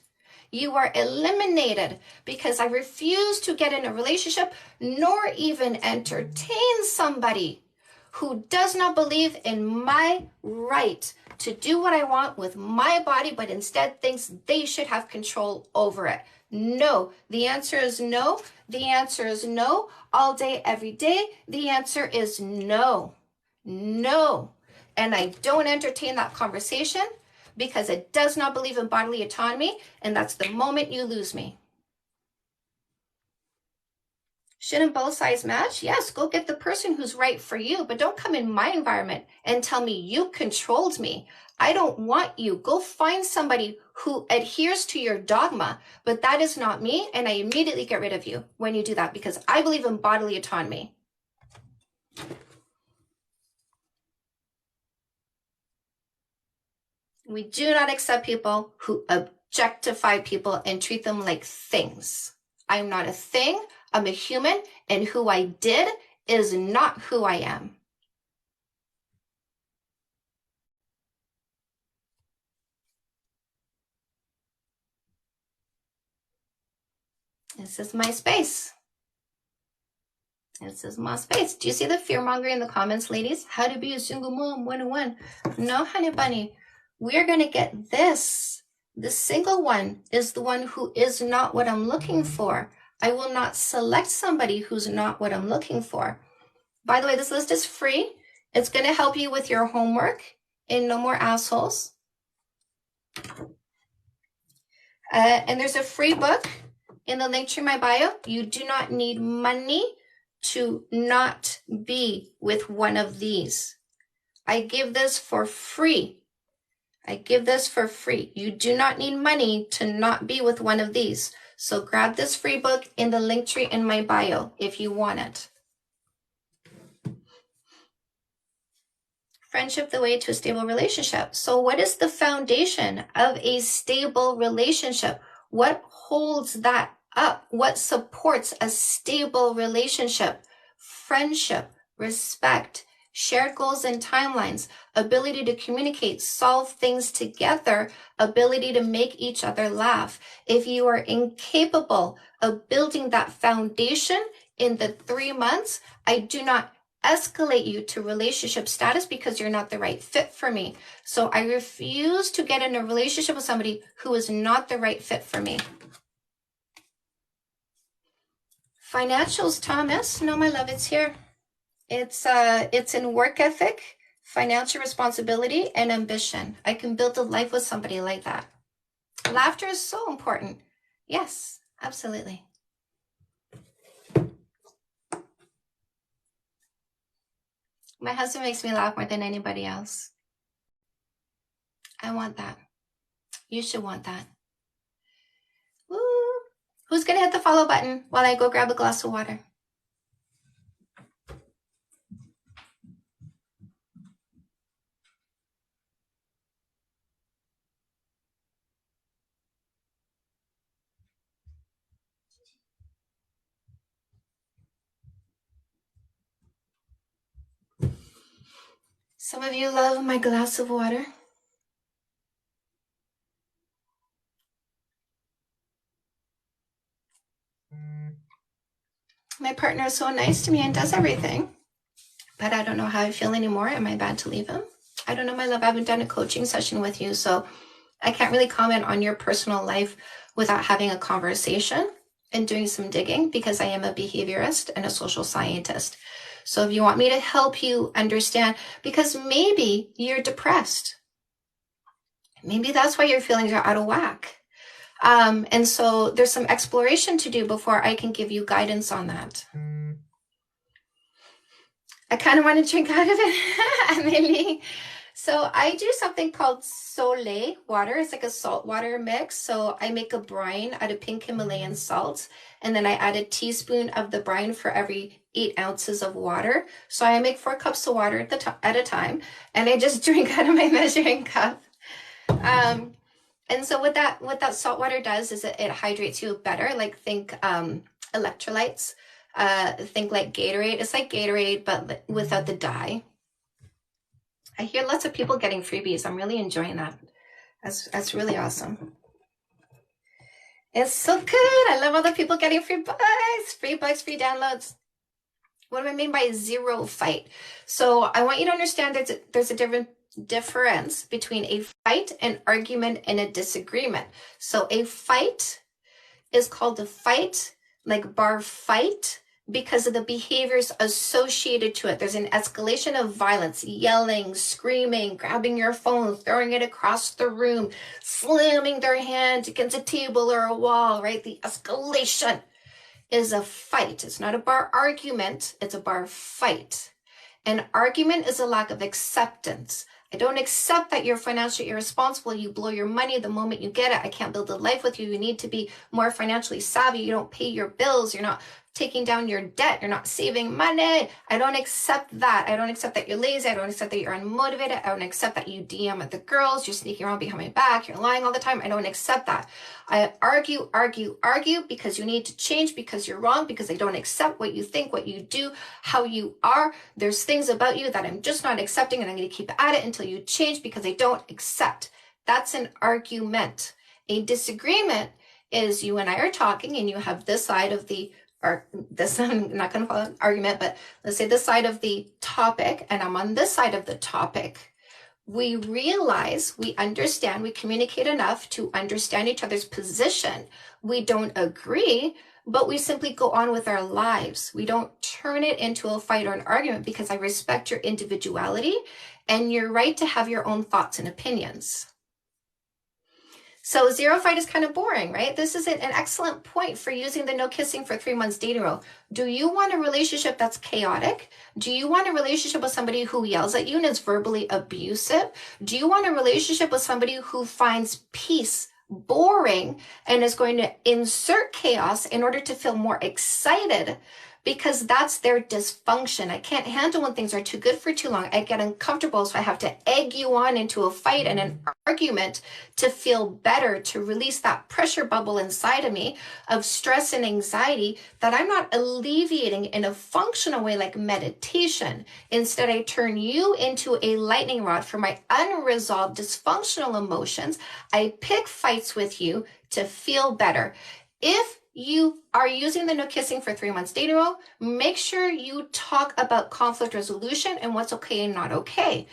You are eliminated, because I refuse to get in a relationship nor even entertain somebody who does not believe in my right to do what I want with my body, but instead thinks they should have control over it. No, the answer is no. The answer is no. All day, every day, the answer is no. No. And I don't entertain that conversation, because it does not believe in bodily autonomy, and that's the moment you lose me. Shouldn't both sides match? Yes, go get the person who's right for you, but don't come in my environment and tell me you controlled me. I don't want you. Go find somebody who adheres to your dogma, but that is not me, and I immediately get rid of you when you do that, because I believe in bodily autonomy. We do not accept people who objectify people and treat them like things. I'm not a thing. I'm a human, and who I did is not who I am. This is my space. This is my space. Do you see the fear mongering in the comments, ladies? How to be a single mom 101. No, honey bunny. We're going to get this. The single one is the one who is not what I'm looking for. I will not select somebody who's not what I'm looking for. By the way, this list is free. It's going to help you with your homework in No More Assholes. And there's a free book in the link to my bio. You do not need money to not be with one of these. I give this for free. You do not need money to not be with one of these. So grab this free book in the link tree in my bio if you want it. Friendship, the way to a stable relationship. So what is the foundation of a stable relationship? What holds that up? What supports a stable relationship? Friendship, respect, shared goals and timelines, ability to communicate, solve things together, ability to make each other laugh. If you are incapable of building that foundation in the 3 months, I do not escalate you to relationship status, because you're not the right fit for me. So I refuse to get in a relationship with somebody who is not the right fit for me. Financials, Thomas. No, my love, it's here. It's in work ethic, financial responsibility, and ambition. I can build a life with somebody like that. Laughter is so important. Yes, absolutely. My husband makes me laugh more than anybody else. I want that. You should want that. Woo. Who's going to hit the follow button while I go grab a glass of water? Some of you love my glass of water. My partner is so nice to me and does everything, but I don't know how I feel anymore. Am I bad to leave him? I don't know, my love. I haven't done a coaching session with you, so I can't really comment on your personal life without having a conversation and doing some digging, because I am a behaviorist and a social scientist. So if you want me to help you understand, because maybe you're depressed, maybe that's why your feelings are out of whack. And so there's some exploration to do before I can give you guidance on that. I kind of want to drink out of it, Amelie. So I do something called Soleil water. It's like a salt water mix. So I make a brine out of pink Himalayan salt, and then I add a teaspoon of the brine for every 8 ounces of water. So I make 4 cups of water at a time, and I just drink out of my measuring cup. And so what that salt water does is it hydrates you better. Like think electrolytes, think like Gatorade. It's like Gatorade, but without the dye. I hear lots of people getting freebies. I'm really enjoying that. That's really awesome. It's so good. I love all the people getting free bucks, free downloads. What do I mean by zero fight? So I want you to understand there's a difference between a fight, an argument, and a disagreement. So a fight is called a fight, like bar fight, because of the behaviors associated to it. There's an escalation of violence, yelling, screaming, grabbing your phone, throwing it across the room, slamming their hand against a table or a wall, right? The escalation is a fight. It's not a bar argument, it's a bar fight. An argument is a lack of acceptance. I don't accept that you're financially irresponsible. You blow your money the moment you get it. I can't build a life with you. You need to be more financially savvy. You don't pay your bills. You're not taking down your debt. You're not saving money. I don't accept that. I don't accept that you're lazy. I don't accept that you're unmotivated. I don't accept that you DM at the girls. You're sneaking around behind my back. You're lying all the time. I don't accept that. I argue because you need to change, because you're wrong, because I don't accept what you think, what you do, how you are. There's things about you that I'm just not accepting, and I'm going to keep at it until you change because I don't accept. That's an argument. A disagreement is you and I are talking, and you have this side of the, or this, I'm not going to call it an argument, but let's say this side of the topic, and I'm on this side of the topic. We realize, we understand, we communicate enough to understand each other's position. We don't agree, but we simply go on with our lives. We don't turn it into a fight or an argument, because I respect your individuality and your right to have your own thoughts and opinions. So zero fight is kind of boring, right? This is an excellent point for using the no kissing for 3 months dating rule. Do you want a relationship that's chaotic? Do you want a relationship with somebody who yells at you and is verbally abusive? Do you want a relationship with somebody who finds peace boring and is going to insert chaos in order to feel more excited? Because that's their dysfunction. I can't handle when things are too good for too long. I get uncomfortable, so I have to egg you on into a fight and an argument to feel better, to release that pressure bubble inside of me of stress and anxiety that I'm not alleviating in a functional way like meditation. Instead, I turn you into a lightning rod for my unresolved dysfunctional emotions. I pick fights with you to feel better. If you are using the no kissing for 3 months dating rule, make sure you talk about conflict resolution and what's okay and not okay.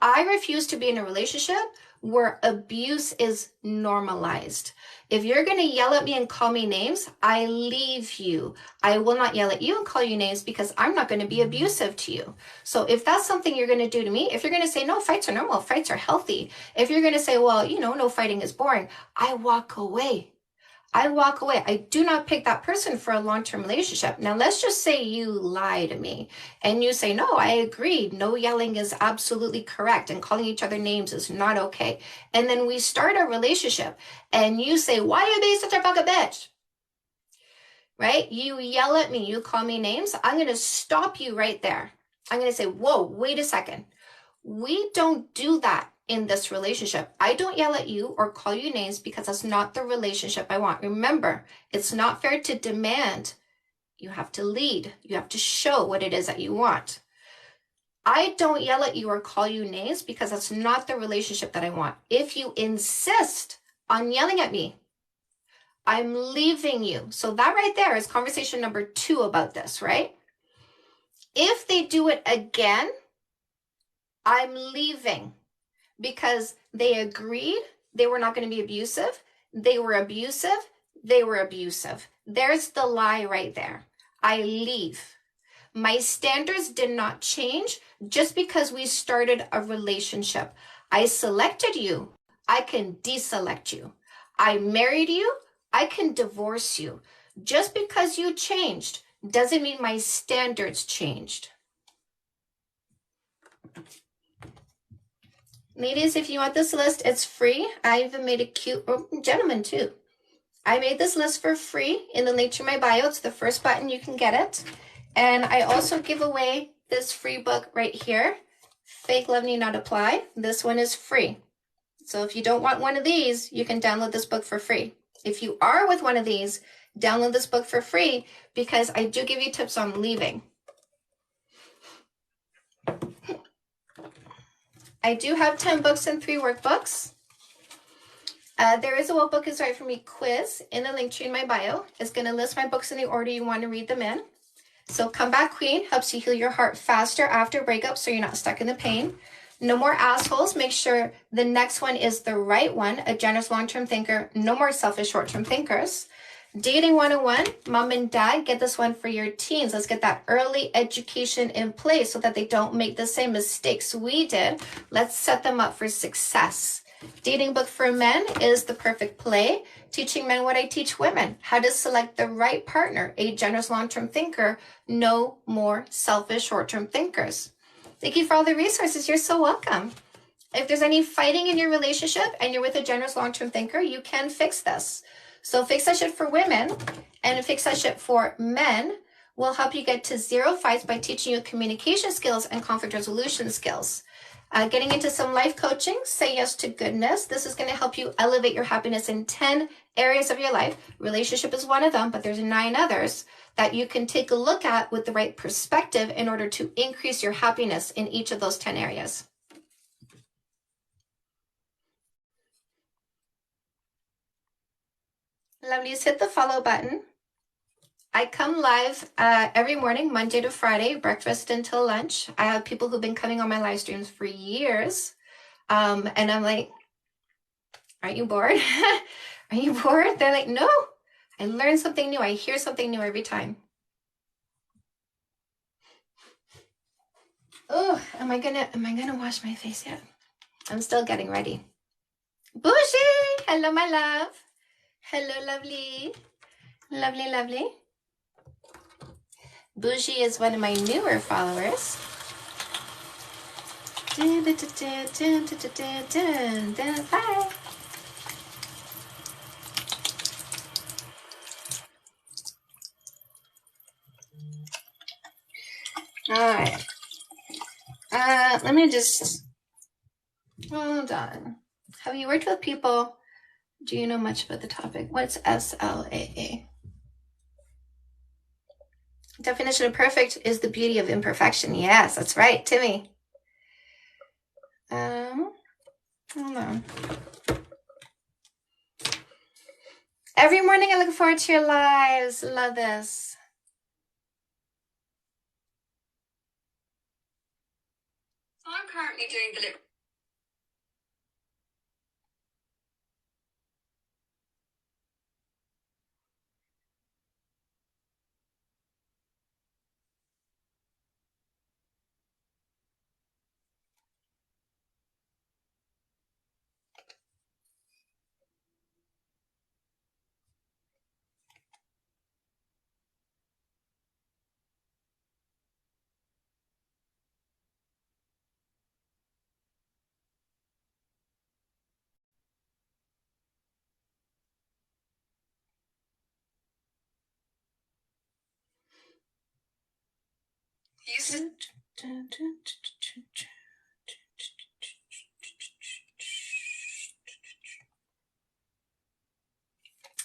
I refuse to be in a relationship where abuse is normalized. If you're going to yell at me and call me names, I leave you. I will not yell at you and call you names because I'm not going to be abusive to you. So if that's something you're going to do to me, if you're going to say, no, fights are normal, fights are healthy. If you're going to say, well, no fighting is boring, I walk away. I walk away. I do not pick that person for a long-term relationship. Now, let's just say you lie to me and you say, no, I agreed. No yelling is absolutely correct and calling each other names is not okay. And then we start a relationship and you say, why are you being such a fucking bitch? Right? You yell at me, you call me names. I'm going to stop you right there. I'm going to say, whoa, wait a second. We don't do that in this relationship. I don't yell at you or call you names because that's not the relationship I want. Remember, it's not fair to demand. You have to lead. You have to show what it is that you want. I don't yell at you or call you names because that's not the relationship that I want. If you insist on yelling at me, I'm leaving you. So that right there is conversation number 2 about this, right? If they do it again, I'm leaving. Because they agreed they were not going to be abusive. They were abusive. They were abusive. There's the lie right there. I leave. My standards did not change just because we started a relationship. I selected you. I can deselect you. I married you. I can divorce you. Just because you changed doesn't mean my standards changed. Ladies, if you want this list, it's free. I even made a cute, gentleman too. I made this list for free in the link to my bio. It's the first button, you can get it. And I also give away this free book right here, Fake Love Need Not Apply. This one is free. So if you don't want one of these, you can download this book for free. If you are with one of these, download this book for free because I do give you tips on leaving. I do have 10 books and 3 workbooks. There is a What Book is Right for Me quiz in the link tree in my bio. It's going to list my books in the order you want to read them in. So Come Back Queen helps you heal your heart faster after breakup so you're not stuck in the pain. No More Assholes. Make sure the next one is the right one. A Generous Long-Term Thinker. No More Selfish Short-Term Thinkers. Dating 101, mom and dad, get this one for your teens. Let's get that early education in place so that they don't make the same mistakes we did. Let's set them up for success. Dating book for men is The Perfect Play, teaching men what I teach women, how to select the right partner, a generous long-term thinker, no more selfish short-term thinkers. Thank you for all the resources. You're so welcome. If there's any fighting in your relationship and you're with a generous long-term thinker, you can fix this. So Fix That Shit for women and Fix That Shit for men will help you get to 0 fights by teaching you communication skills and conflict resolution skills. Getting into some life coaching, Say Yes to Goodness. This is going to help you elevate your happiness in 10 areas of your life. Relationship is one of them, but there's 9 others that you can take a look at with the right perspective in order to increase your happiness in each of those 10 areas. Lovelies, hit the follow button. I come live every morning, Monday to Friday, breakfast until lunch. I have people who've been coming on my live streams for years. And I'm like, aren't you bored? Are you bored? They're like, no, I learn something new. I hear something new every time. Oh, am I gonna wash my face yet? I'm still getting ready. Bougie, hello, my love. Hello, lovely. Lovely, lovely. Bougie is one of my newer followers. Bye. All right. Let me just hold on. Have you worked with people? Do you know much about the topic? What's SLAA? Definition of perfect is the beauty of imperfection. Yes, that's right, Timmy. Hold on. Every morning I look forward to your lives. Love this. I'm currently doing the lip.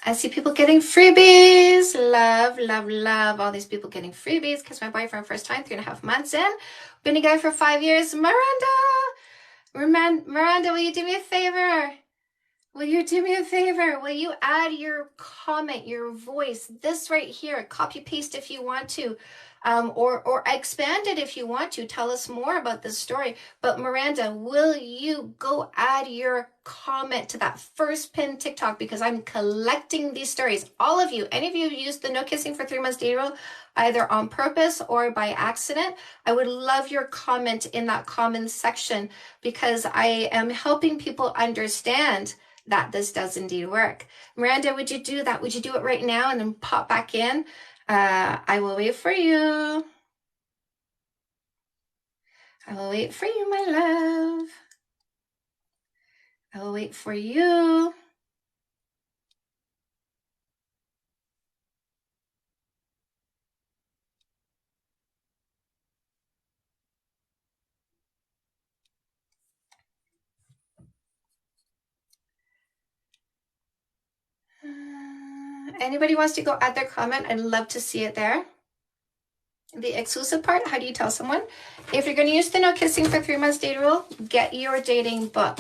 I see people getting freebies. Love, love, love all these people getting freebies because my boyfriend first time, 3.5 months in. Been together for 5 years. Miranda, will you do me a favor? Will you do me a favor? Will you add your comment, your voice, this right here, copy paste if you want to, or expand it if you want to. Tell us more about this story. But Miranda, will you go add your comment to that first pinned TikTok, because I'm collecting these stories. All of you, any of you who used the no kissing for 3 months dating rule, either on purpose or by accident, I would love your comment in that comment section, because I am helping people understand that this does indeed work. Miranda, would you do that? Would you do it right now and then pop back in? I will wait for you. I will wait for you, my love. I will wait for you. Anybody wants to go add their comment? I'd love to see it there. The exclusive part, how do you tell someone? If you're going to use the no kissing for 3 months dating rule, get your dating book.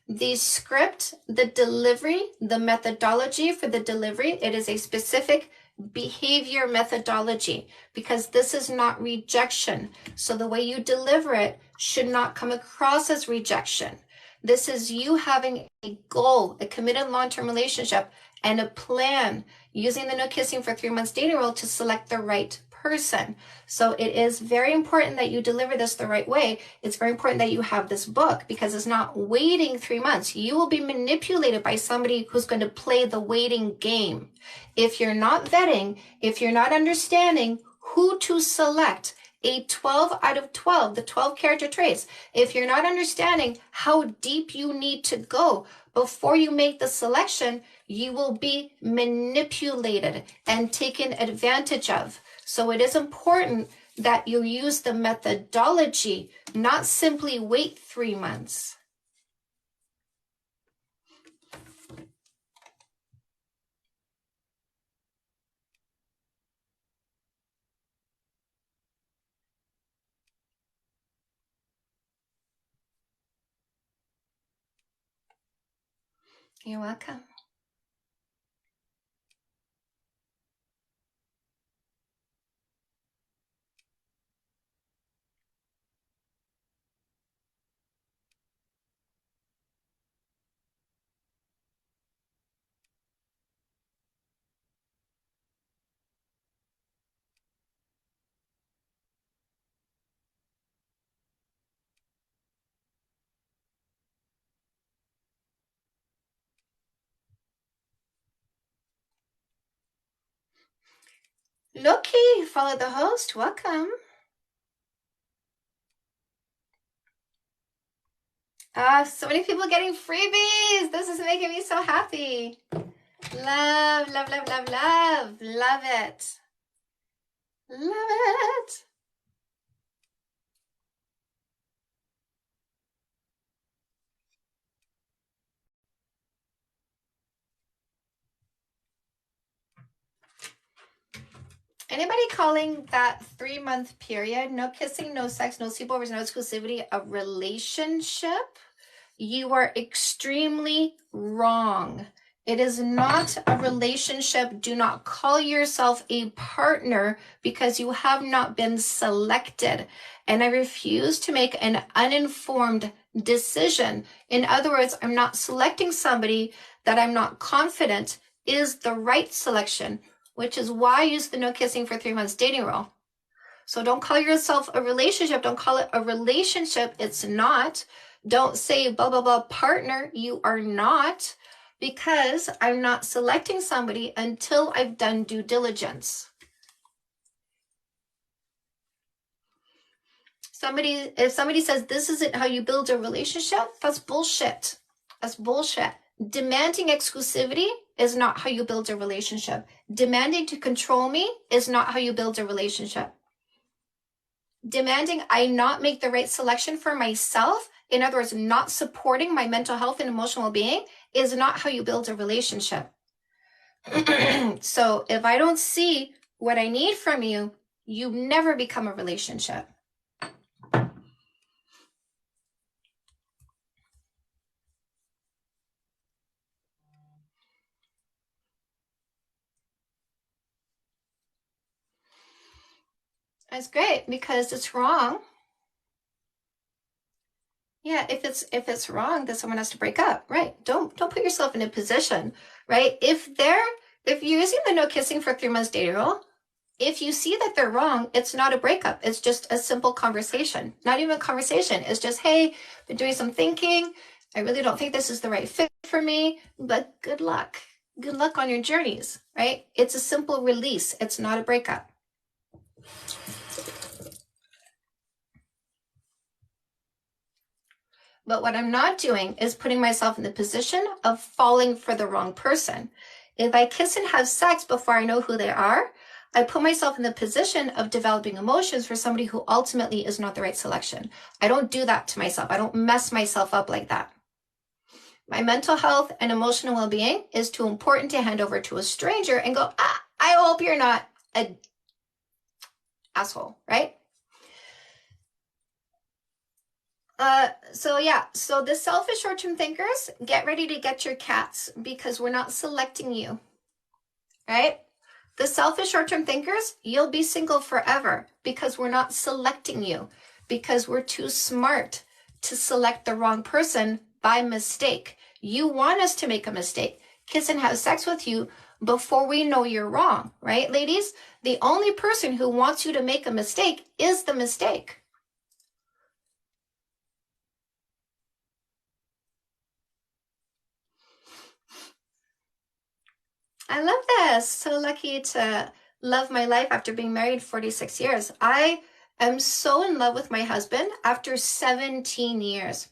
The script, the delivery, the methodology for the delivery, it is a specific behavior methodology, because this is not rejection. So the way you deliver it should not come across as rejection. This is you having a goal, a committed long-term relationship, and a plan using the no kissing for 3 months dating rule to select the right person. So it is very important that you deliver this the right way. It's very important that you have this book, because it's not waiting 3 months. You will be manipulated by somebody who's going to play the waiting game. If you're not vetting, if you're not understanding who to select, a 12 out of 12, the 12 character traits, if you're not understanding how deep you need to go before you make the selection, you will be manipulated and taken advantage of. So it is important that you use the methodology, not simply wait 3 months. You're welcome. Loki, follow the host. Welcome. So many people getting freebies. This is making me so happy. Love, love, love, love, love. Love it. Love it. Anybody calling that 3 month period, no kissing, no sex, no sleepovers, no exclusivity, a relationship? You are extremely wrong. It is not a relationship. Do not call yourself a partner because you have not been selected. And I refuse to make an uninformed decision. In other words, I'm not selecting somebody that I'm not confident is the right selection, which is why I use the no kissing for 3 months dating rule. So don't call yourself a relationship. Don't call it a relationship. It's not. Don't say blah, blah, blah partner. You are not, because I'm not selecting somebody until I've done due diligence. If somebody says this isn't how you build a relationship, that's bullshit. That's bullshit. Demanding exclusivity is not how you build a relationship. Demanding to control me is not how you build a relationship. demanding I not make the right selection for myself, in other words, not supporting my mental health and emotional well-being, is not how you build a relationship. So if I don't see what I need from you, you never become a relationship. That's great, because it's wrong. Yeah, if it's wrong, then someone has to break up, right? Don't put yourself in a position, right? If you're using the no kissing for 3 months dating rule, if you see that they're wrong, it's not a breakup. It's just a simple conversation. Not even a conversation. It's just, hey, been doing some thinking. I really don't think this is the right fit for me, but good luck. Good luck on your journeys, right? It's a simple release. It's not a breakup. But what I'm not doing is putting myself in the position of falling for the wrong person. If I kiss and have sex before I know who they are, I put myself in the position of developing emotions for somebody who ultimately is not the right selection. I don't do that to myself. I don't mess myself up like that. My mental health and emotional well-being is too important to hand over to a stranger and go, I hope you're not an asshole, right? So the selfish short-term thinkers, get ready to get your cats, because we're not selecting you, right? The selfish short-term thinkers, you'll be single forever, because we're not selecting you, because we're too smart to select the wrong person by mistake. You want us to make a mistake, kiss and have sex with you before we know you're wrong, right, ladies? The only person who wants you to make a mistake is the mistake. I love this. So lucky to love my life after being married 46 years. I am so in love with my husband after 17 years.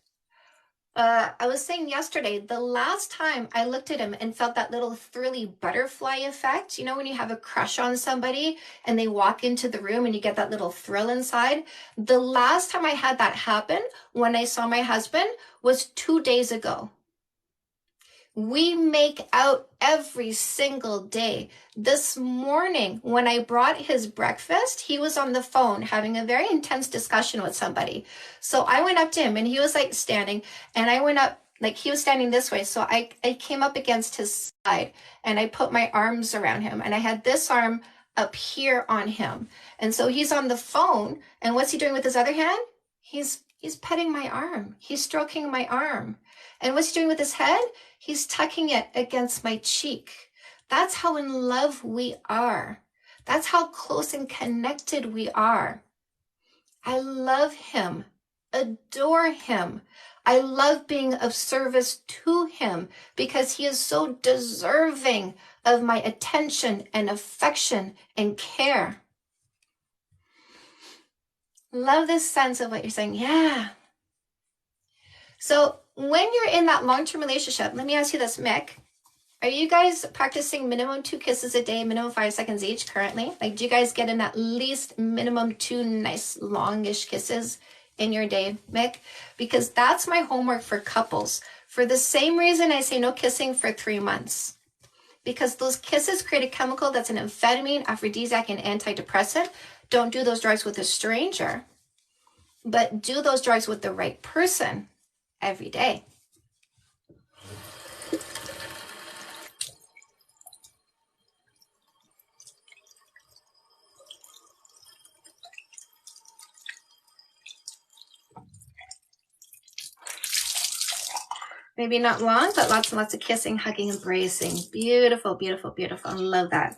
I was saying yesterday, the last time I looked at him and felt that little thrilly butterfly effect, you know, when you have a crush on somebody and they walk into the room and you get that little thrill inside. The last time I had that happen when I saw my husband was 2 days ago. We make out every single day. This morning, when I brought his breakfast, he was on the phone having a very intense discussion with somebody. So I went up to him and he was like standing, and I went up, like he was standing this way. So I came up against his side and I put my arms around him, and I had this arm up here on him. And so he's on the phone, and what's he doing with his other hand? He's petting my arm. He's stroking my arm. And what's he doing with his head? He's tucking it against my cheek. That's how in love we are. That's how close and connected we are. I love him, adore him. I love being of service to him because he is so deserving of my attention and affection and care. Love this sense of what you're saying. Yeah. So when you're in that long-term relationship, let me ask you this, Mick. Are you guys practicing minimum 2 kisses a day, minimum 5 seconds each currently? Like, do you guys get in at least minimum 2 nice longish kisses in your day, Mick? Because that's my homework for couples. For the same reason I say no kissing for 3 months. Because those kisses create a chemical that's an amphetamine, aphrodisiac, and antidepressant. Don't do those drugs with a stranger, but do those drugs with the right person every day. Maybe not long, but lots and lots of kissing, hugging, embracing. Beautiful, beautiful, beautiful. I love that.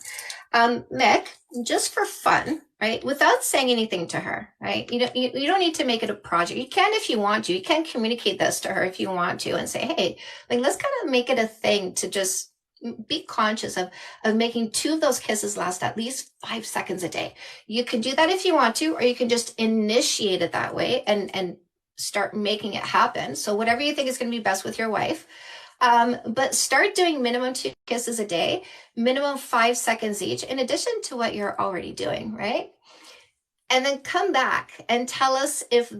Mick, just for fun, right? Without saying anything to her, right? You don't need to make it a project. You can if you want to. You can communicate this to her if you want to and say, hey, like, let's kind of make it a thing to just be conscious of making 2 of those kisses last at least 5 seconds a day. You can do that if you want to, or you can just initiate it that way and start making it happen. So whatever you think is going to be best with your wife. But start doing minimum 2 kisses a day, minimum 5 seconds each, in addition to what you're already doing, right? and then come back and tell us if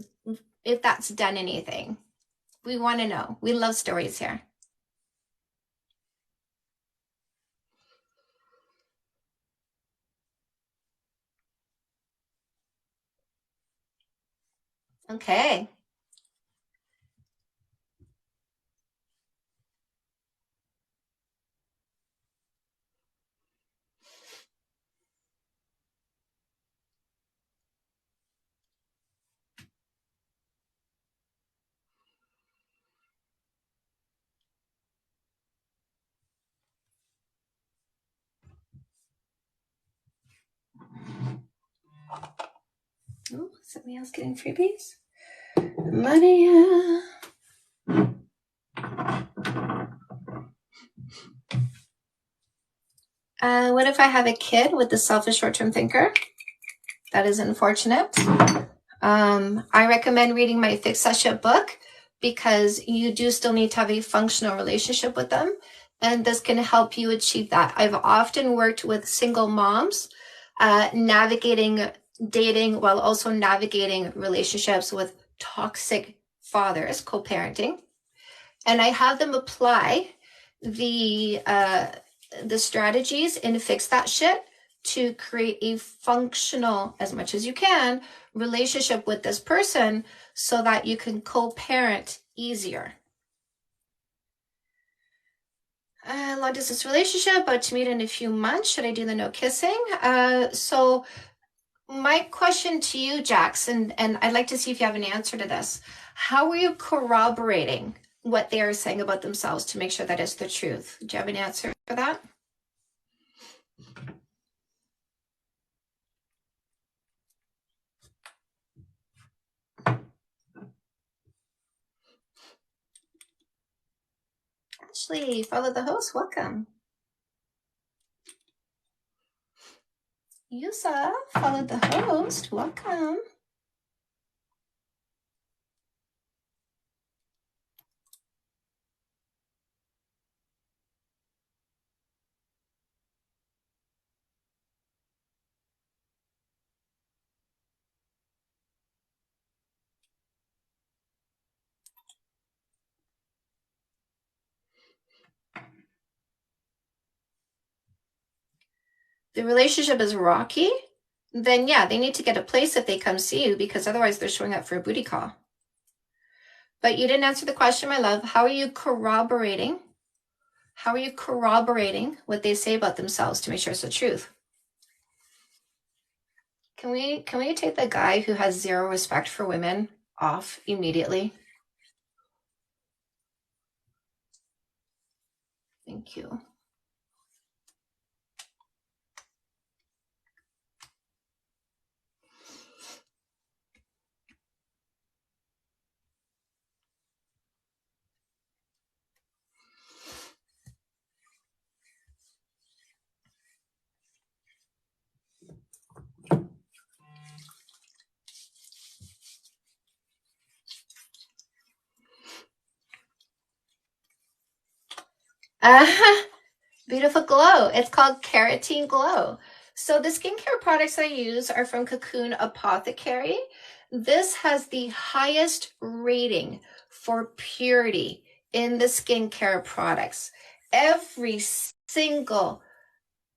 that's done anything. We want to know. We love stories here. Okay. Oh, somebody else getting freebies? Money. What if I have a kid with the selfish short-term thinker? That is unfortunate. I recommend reading my Fix That Shit book because you do still need to have a functional relationship with them, and this can help you achieve that. I've often worked with single moms navigating dating while also navigating relationships with toxic fathers, co-parenting, and I have them apply the strategies in Fix That Shit to create a functional, as much as you can, relationship with this person so that you can co-parent easier. Long distance relationship, but to meet in a few months. Should I do the no kissing? So my question to you, Jackson, and I'd like to see if you have an answer to this. How are you corroborating what they are saying about themselves to make sure that is the truth? Do you have an answer for that? Ashley, follow the host. Welcome. Yusa, follow the host. Welcome. The relationship is rocky, then yeah, they need to get a place if they come see you, because otherwise they're showing up for a booty call. But you didn't answer the question, my love. How are you corroborating? How are you corroborating what they say about themselves to make sure it's the truth? Can we take the guy who has zero respect for women off immediately? Thank you. Beautiful glow. It's called Keratin Glow. So the skincare products I use are from Cocoon Apothecary. This has the highest rating for purity in the skincare products. Every single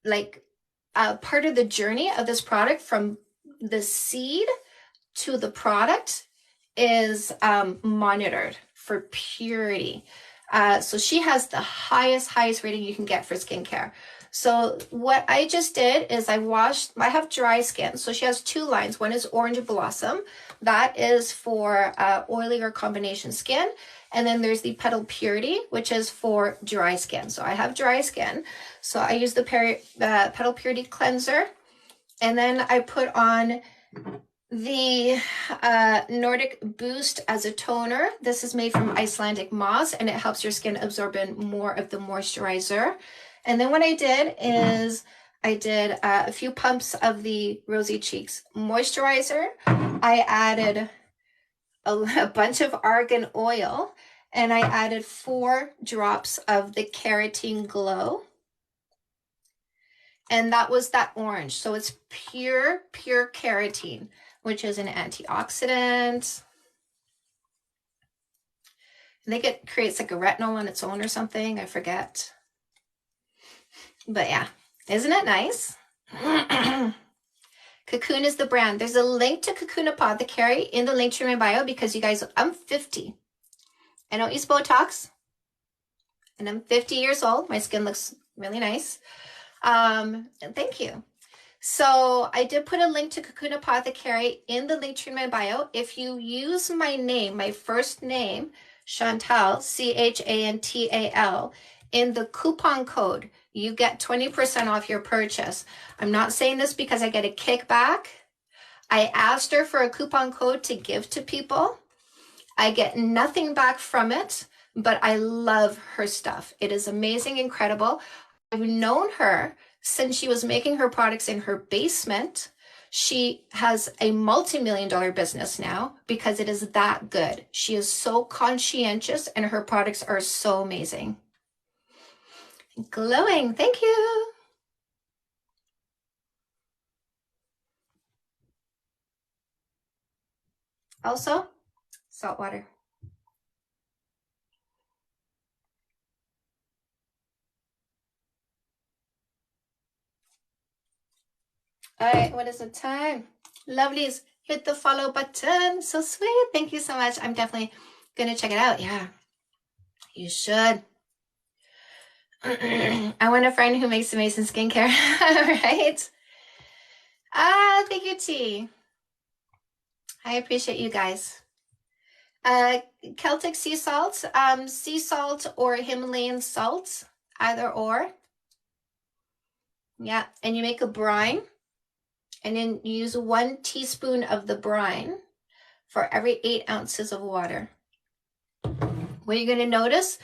part of the journey of this product, from the seed to the product, is monitored for purity. So she has the highest rating you can get for skincare. So what I just did is I have dry skin. So she has two lines. One is Orange Blossom. That is for oily or combination skin. And then there's the Petal Purity, which is for dry skin. So I have dry skin. So I use the Petal Purity cleanser. And then I put on the Nordic Boost as a toner. This is made from Icelandic moss, and it helps your skin absorb in more of the moisturizer. And then what I did is I did a few pumps of the Rosy Cheeks moisturizer. I added a bunch of argan oil, and I added 4 drops of the Keratin Glow. And that was that orange. So it's pure carotene, which is an antioxidant. I think it creates like a retinol on its own or something. I forget. But yeah, isn't it nice? Cocoon is the brand. There's a link to Cocoon Apothecary in the link to my bio because you guys, I'm 50. I don't use Botox. And I'm 50 years old. My skin looks really nice. And thank you. So I did put a link to Cocoon Apothecary in the link to my bio. If you use my name, my first name, Chantal, Chantal, in the coupon code, you get 20% off your purchase. I'm not saying this because I get a kickback. I asked her for a coupon code to give to people. I get nothing back from it, but I love her stuff. It is amazing, incredible. I've known her since she was making her products in her basement. She has a multi-million-dollar business now because it is that good. She is so conscientious and her products are so amazing. Glowing, thank you. Also, salt water. All right, what is the time? Lovelies, hit the follow button. So sweet. Thank you so much. I'm definitely going to check it out. Yeah, you should. I want a friend who makes amazing skincare, right? Thank you, T. I appreciate you guys. Celtic sea salt or Himalayan salt, either or. Yeah, and you make a brine, and then you use 1 teaspoon of the brine for every 8 ounces of water. What you're going to notice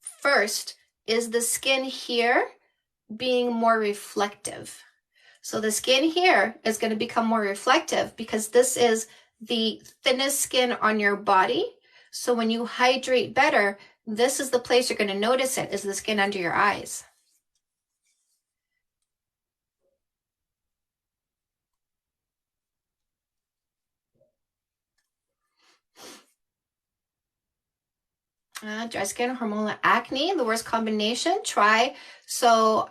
first is the skin here being more reflective. So the skin here is going to become more reflective because this is the thinnest skin on your body. So when you hydrate better, this is the place you're going to notice it, is the skin under your eyes. Dry skin, hormonal acne, the worst combination. Try. So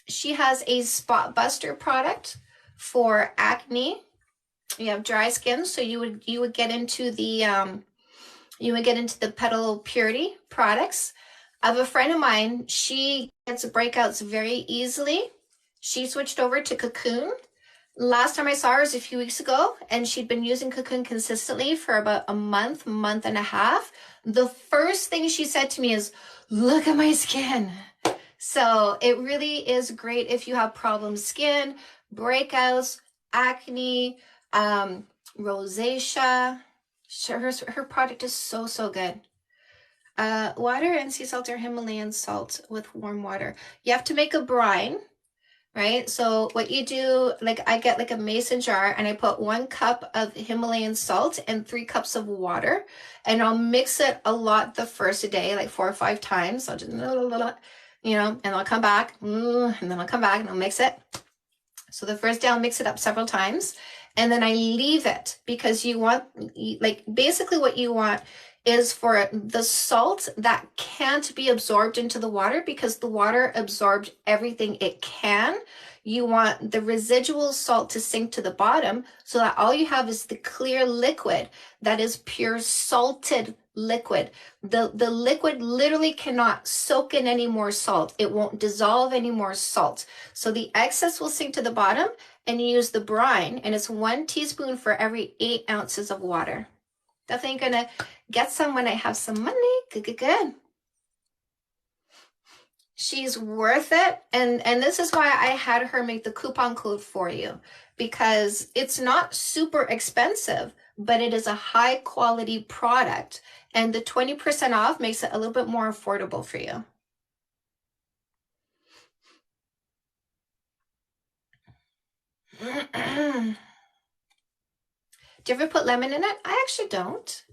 she has a spot buster product for acne. You have dry skin, so you would get into the Petal Purity products. I have a friend of mine, she gets breakouts very easily. She switched over to Cocoon. Last time I saw her was a few weeks ago, and she'd been using Cocoon consistently for about a month and a half. The first thing she said to me is, look at my skin. So it really is great if you have problem skin, breakouts, acne, rosacea. Her product is so good. Water and sea salt or Himalayan salt with warm water. You have to make a brine, right? So what you do, like I get like a mason jar and I put 1 cup of Himalayan salt and 3 cups of water, and I'll mix it a lot the first day, like 4 or 5 times. I'll just, and I'll come back, and then I'll come back and I'll mix it. So the first day I'll mix it up several times, and then I leave it because you want, like basically what you want is for the salt that can't be absorbed into the water because the water absorbed everything it can. You want the residual salt to sink to the bottom so that all you have is the clear liquid that is pure salted liquid. The liquid literally cannot soak in any more salt. It won't dissolve any more salt. So the excess will sink to the bottom, and you use the brine, and it's 1 teaspoon for every 8 ounces of water. Definitely gonna get some when I have some money. Good. She's worth it. And this is why I had her make the coupon code for you, because it's not super expensive, but it is a high quality product. And the 20% off makes it a little bit more affordable for you. Do you ever put lemon in it? I actually don't.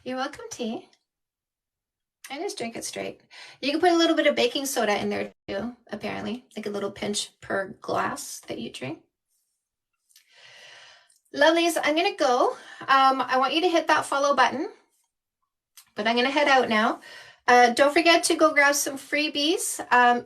You're welcome, T. I just drink it straight. You can put a little bit of baking soda in there too, apparently, like a little pinch per glass that you drink. Lovelies, I'm going to go. I want you to hit that follow button, but I'm going to head out now. Don't forget to go grab some freebies.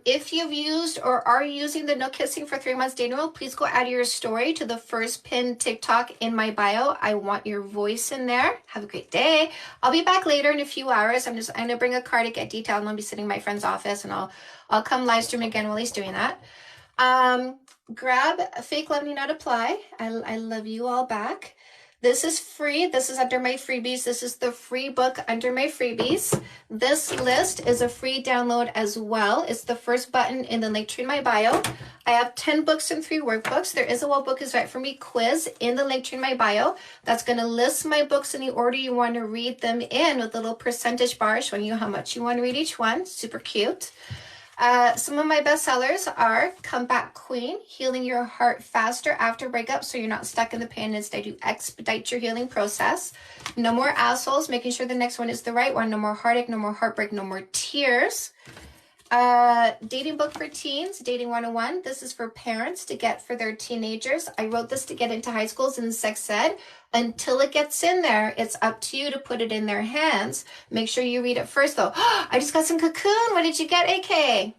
If you've used or are using the No Kissing for 3 Months dating rule, please go add your story to the first pinned TikTok in my bio. I want your voice in there. Have a great day. I'll be back later in a few hours. I'm going to bring a car to get detailed, and I'll be sitting in my friend's office, and I'll come live stream again while he's doing that. Grab Fake Love Need Not Apply. I love you all back. This is free. This is under my freebies. This is the free book under my freebies. This list is a free download as well. It's the first button in the link tree in my bio. I have 10 books and 3 workbooks. There is a What Book Is Right For Me quiz in the link tree in my bio. That's going to list my books in the order you want to read them in, with a little percentage bar showing you how much you want to read each one. Super cute. Some of my bestsellers are Comeback Queen, Healing Your Heart Faster After Breakup so you're not stuck in the pain. Instead, you expedite your healing process. No More Assholes, making sure the next one is the right one. No more heartache, no more heartbreak, no more tears. Dating book for teens, Dating 101. This is for parents to get for their teenagers. I wrote this to get into high schools in sex ed. Until it gets in there, it's up to you to put it in their hands. Make sure you read it first, though. I just got some Cocoon. What did you get, AK?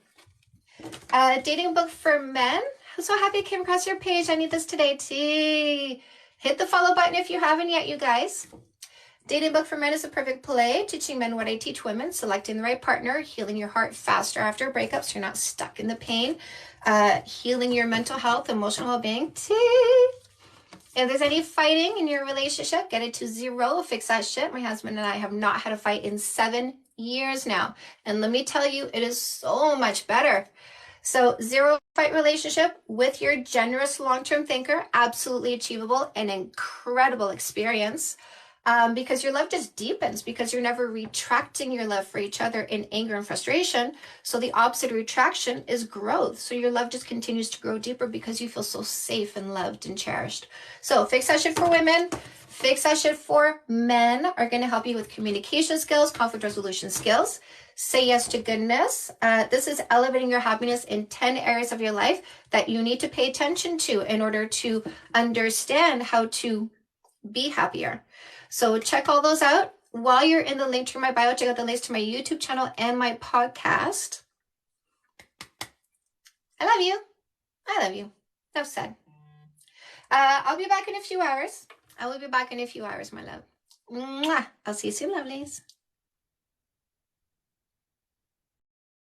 Dating book for men. I'm so happy I came across your page. I need this today. T. Hit the follow button if you haven't yet, you guys. Dating book for men is a perfect play, teaching men what I teach women, selecting the right partner, healing your heart faster after a breakup so you're not stuck in the pain, healing your mental health, emotional well-being. If there's any fighting in your relationship, get it to 0. Fix that shit. My husband and I have not had a fight in 7 years now. And let me tell you, it is so much better. So 0 fight relationship with your generous long-term thinker, absolutely achievable, an incredible experience. Because your love just deepens, because you're never retracting your love for each other in anger and frustration. So the opposite of retraction is growth. So your love just continues to grow deeper because you feel so safe and loved and cherished. So Fix That Shit for women, Fix That Shit for men are going to help you with communication skills, conflict resolution skills. Say Yes to Goodness. This is elevating your happiness in 10 areas of your life that you need to pay attention to in order to understand how to be happier. So check all those out. While you're in the link to my bio, check out the links to my YouTube channel and my podcast. I love you. I love you. Enough said. I'll be back in a few hours. I will be back in a few hours, my love. Mwah. I'll see you soon, lovelies.